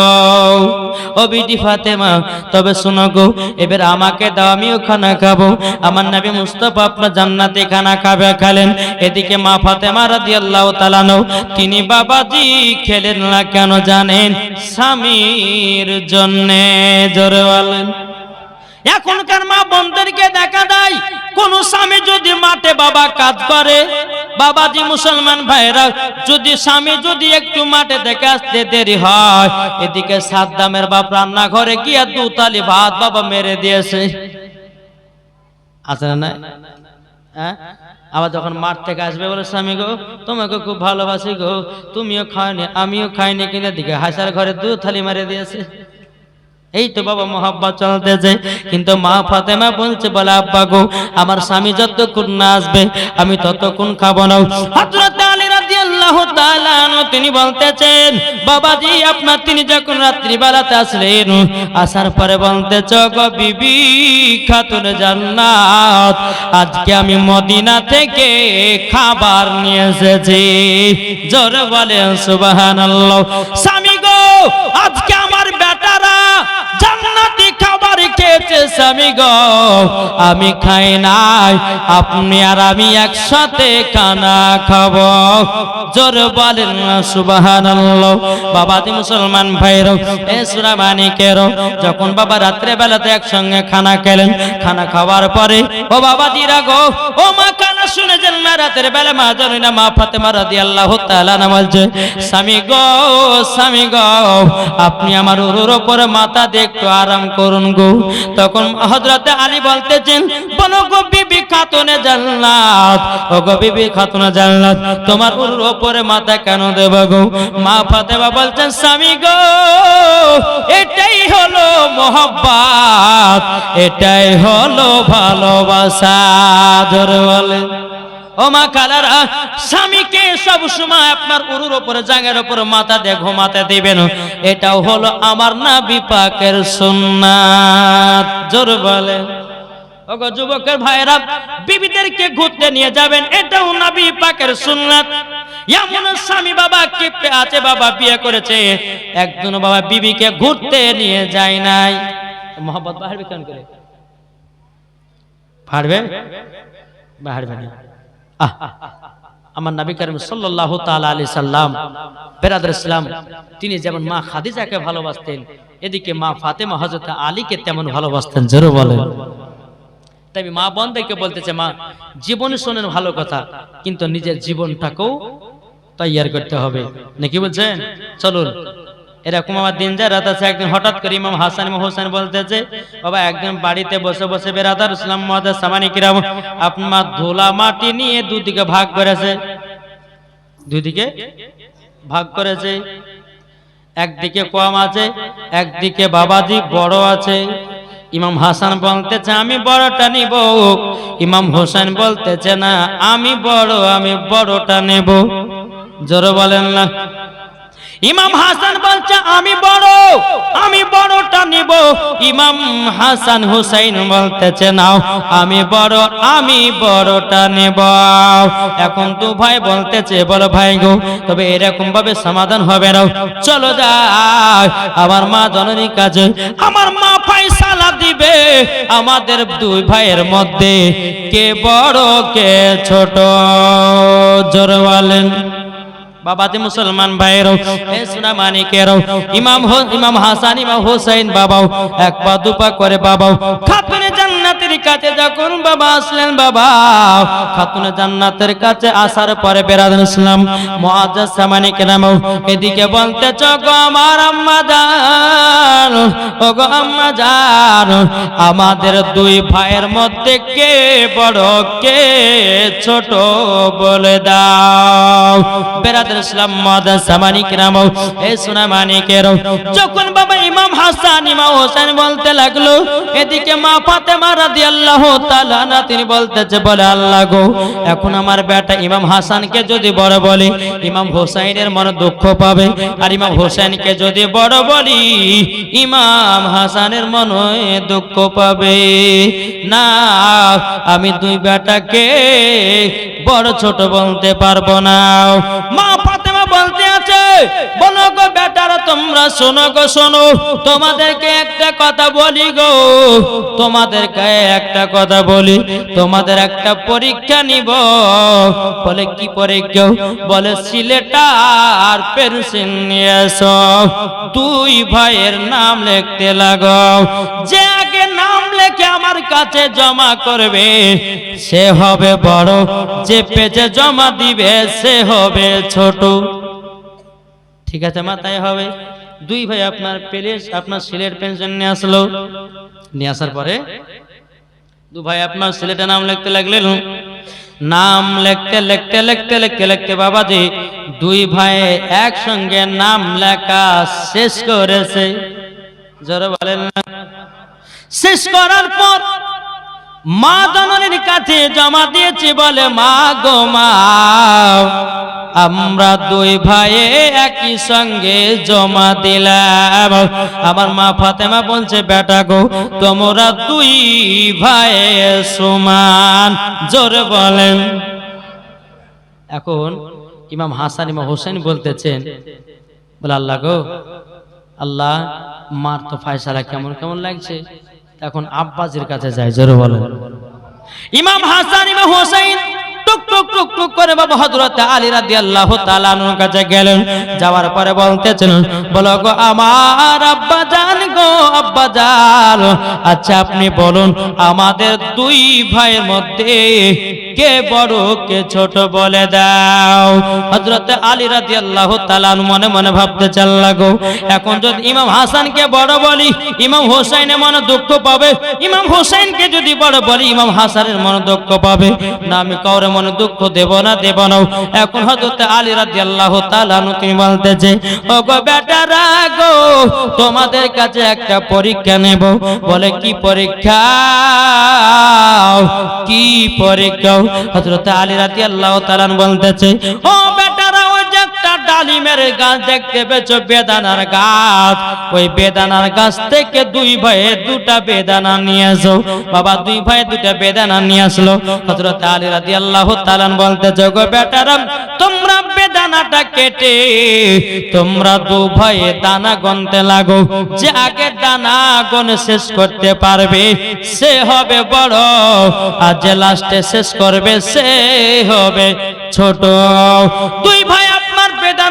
ও বিটি ফাতেমা তবে শোনো গো, এবার আমাকে দাও, আমিও খানা খাবো। আমার নবী মুস্তাফা আপনার জান্নাতে খানা খেলেন। এদিকে মা ফাতেমা রাদিয়াল্লাহু তাআলা আনহা তিনি বাবাজি খেলেন না কেন জানেন? স্বামীর জন্যে। জোরে বলেন। এখনকার মা বোনদেরকে দেখা যায় কোন স্বামী যদি মাঠে বাবা কাজ করে, বাবাজি মুসলমান ভাইরা, যদি স্বামী যদি একটু মাঠে দেখে আসতে দেরি হয়, এদিকে সাদ্দামের বাপ রান্নাঘরে গিয়ে 2 থালি ভাত বাবা মেরে দিয়েছে। আছে না? হ্যাঁ, আবার যখন মাঠ থেকে আসবে বলে স্বামী গো তোমাকে খুব ভালোবাসি গো, তুমিও খাওনি আমিও খাইনি, কিনে দিকে হাসার ঘরে 2 থালি মেরে দিয়েছে। এই তো বাবা মোহাব্বত চলতেছে। কিন্তু মা ফাতেমা বলছে বলে আব্বা গো আমার স্বামী যতক্ষণ না আসবে আমি ততক্ষণ খাবো না। হযরত আলী রাদিয়াল্লাহু তাআলা আনহু তিনি বলতেছেন বাবাজি আপনার তিনি যখন রাত্রি বেলাতে আসলেন, আসার পরে বলতেছ গো বিবি খাতুন জান্নাত, আজকে আমি মদিনা থেকে খাবার নিয়ে এসেছি। জোরে বলেন সুবহানাল্লাহ। স্বামী গো আজকে আমার বেটারা জান্নাতি খাবার খেয়েছে, স্বামী গো আমি খাই নাই, আপনি আর আমি একসাথে খানা খাবো। জোর বলেন না সুবহানাল্লাহ। বাবাজি মুসলমান ভাইরা, এ সূরা মানিকের যখন বাবা রাত্রে বেলাতে একসঙ্গে খানা খেলেন, খানা খাওয়ার পরে ও বাবাজিরা গো, ও মা কানা শুনেছেন না, রাতের বেলা মা জানিনা মা ফাতেমা রাদিয়াল্লাহু তাআলা না বলছে, স্বামী গো স্বামী গো আপনি আমার উরুর উপরে মাথা দিয়ে একটু আরাম করুন গো। তখন হযরতে আলী বলতেছেন, বলো গো বিবি খাতুনে জান্নাত, ও গো বিবি খাতুনে জান্নাত তোমার উরুর উপরে মাথা কেন দেব গো? মা ফাতেমা বলছেন, স্বামী গো এটাই হলো মোহব্বত, এটাই হলো ভালোবাসা। জোরে বলে ও মা কালারা, স্বামীকে সব সময় আপনার উরুর উপরে জায়গার উপরে মাথা দিয়ে ঘুমাতে দিবেন, এটাও হলো আমার নবী পাকের সুন্নাত। জোরে বলে ওগো যুবকের ভাইরা, বিবিদেরকে ঘুরতে নিয়ে যাবেন, এটাও নবী পাকের সুন্নাত। এমন স্বামী বাবা কিপটে আছে, বাবা বিয়ে করেছে, একজন বাবা বিবিকে ঘুরতে নিয়ে যায় নাই। মোহাম্মদ বাহারবে কেন করে পারবে বাহারবে না। আমার নবী করিম সাল্লাল্লাহু তাআলা আলাইহি সাল্লাম বেরাদর ইসলাম, তিনি যেমন মা খাদিজাকে ভালোবাসতেন, এদিকে মা ফাতেমা হযরত আলীকে তেমন ভালোবাসতেন। জোরে বলেন। তাই মা বোনদেরকে বলতেছে, মা জীবনে শোনেন ভালো কথা, কিন্তু নিজের জীবনটাকেও তৈয়ার করতে হবে, নাকি বলছেন? চলুন, এরকম আমার দিন যায় রাত আছে। একদিন হঠাৎ করে ইমাম হাসান ইমাম হোসেন বলতেছে, বাবা একদিন বাড়িতে বসে বসে বেরাদার ইসলাম মুআজ্জাজ সামানি কিরাম আপনার ধুলা মাটি নিয়ে দুদিকে ভাগ করেছে, দুদিকে ভাগ করেছে, একদিকে কম আছে, একদিকে বাবাজি বড় আছে। ইমাম হাসান বলতেছে আমি বড়টা নিব, ইমাম হোসেন বলতেছে না আমি বড়টা নেব। জোরে বলেন না। ইমাম হাসান বলছে আমি বড়টা নিব, ইমাম হাসান হুসাইন বলতেছে নাও আমি বড়টা নেব। এখন তো ভাই বলতেছে, বলো ভাই গো তবে এরকম ভাবে সমাধান হবে না, চলো যাই আমার মা জননীর কাছে, আমার মা ফয়সালা দিবে আমাদের দুই ভাইয়ের মধ্যে কে বড় কে ছোট। জোরে বলেন। বাবাজি মুসলমান ভাইরাও, এ সোনা মানিকেরাও, ইমাম হাসান ইমাম হোসেন বাবাও এক পা দুপা করে বাবাও খাতুনে জান্নাতের কাছে যখন বাবা আসলেন, বাবা খাতুনে জান্নাতের কাছে আসার পরে বেরাদার ইসলাম মুআজ্জাজ সামানি কেরামও এদিকে বলতেছ, গো আমার আম্মা জান, ও গো আম্মা জান আমাদের দুই ভাইয়ের মধ্যে কে বড় কে ছোট বলে দাও। বেরাদার ইসলাম মুআজ্জাজ সামানি কেরামও, এ সোনা মানিকেরাও, যখন বাবা ইমাম হাসান ইমাম হোসেন বলতে লাগলো, এদিকে মা ফাতেমা রাদিয়াল্লাহু তাআলা আনহা তিনি বলতেছে, বলে আল্লাহ গো এখন আমার বেটা ইমাম হাসানকে যদি বড় বলি ইমাম হোসেনের মনে দুঃখ পাবে, আর ইমাম হোসেনকে যদি বড় বলি ইমাম হাসানের মনে দুঃখ পাবে না, আমি দুই বেটাকে বড় ছোট বলতে পারবো না। মা ফাতেমা বলতে আছে, বলো গো বেটারা তোমরা শোনো গো শোনো, তোমাদেরকে একটা কথা বলি গো, তোমাদেরকে একটা কথা বলি, তোমাদের একটা পরীক্ষা নিব। বলে কি পরীক্ষা? বলে সিলেটা আর পেন্সিল নিয়ে এসো, দুই ভাইয়ের নাম লিখতে লাগাও, যে আগে নাম লেখে আমার কাছে জমা করবে সে হবে বড়, যে পেজে জমা দিবে সে হবে ছোট। ঠিক আছে মা, তাই হবে। দুই ভাই আপনার আপনার সিলেট পেন্সিল নিয়ে আসলো, নিয়ে আসার পরে দু ভাই আপনার সিলেটে নাম লিখতে লাগলেন। নাম লিখতে লিখতে লিখতে লিখতে লিখতে বাবাজি দুই ভাই একসঙ্গে নাম লেখা শেষ করেছে। জোরে বলেন না। শেষ করার পর মা জননীর কাছে জমা দিয়েছি, বলে মা গো মা আমরা দুই ভাই একই সঙ্গে জমা দিলাম। আমার মা ফাতেমা বলছে, বেটা গো তোমরা দুই ভাই সমান। জোরে বলেন। এখন ইমাম হাসান ইমাম হোসেন বলতেছেন, বলে আল্লাহ গো আল্লাহ মার তো ফয়সালা কেমন কেমন লাগছে, এখন আব্বাজির কাছে যায়, জোরে বলেন। ইমাম হাসান ইমাম হোসেন টুক টুক টুক টুক করে বাবা হযরত আলী রাদিয়াল্লাহু তাআলা আনহুর কাছে গেলেন। যাওয়ার পরে বলতেছেন, বলো গো আমার আব্বা জান গো, আব্বা জান, আচ্ছা আপনি বলুন আমাদের দুই ভাইয়ের মধ্যে কে বড় কে ছোট বলে দাও। হযরত আলী রাদিয়াল্লাহু তাআলা আনহু মনে মনে ভাবতে চাল লাগো, এখন যদি ইমাম হাসানকে বড় বলি ইমাম হোসেনের মনে দুঃখ পাবে, ইমাম হোসেনকে যদি বড় বলি ইমাম হাসানের মনে দুঃখ পাবে না, আমি কাউরে মনে দুঃখ দেব না। এখন হযরত আলী রাদিয়াল্লাহু তাআলা আনহু তিনি বলতেছে, ও গো বেটারা গো, তোমাদের কাছে একটা পরীক্ষা নেব। বলে কি পরীক্ষা? কি পরীক্ষা? হযরত আলী রাদিয়াল্লাহু তাআলা বলতেছে, ও বেটারা, ওই যে একটা ডালিমের গাছ দেখতে পেয়েছো, বেদানার গাছ, ওই বেদানার গাছ থেকে দুই ভাইয়ে দুটা বেদানা নিয়ে আসো। বাবা দুই ভাই দুটা বেদানা নিয়ে আসলো। হযরত আলী রাদিয়াল্লাহু তাআলা বলতেছে, গো বেটারা, তোমরা বেদানাটা কেটে তোমরা দু ভাইয়ে দানা গুনতে লাগো, যে আগে দানা গুনে শেষ করতে পারবে সে হবে বড়, আর যে লাস্টে শেষ করবে সে হবে ছোট। দুই ভাই আপনার বেদানা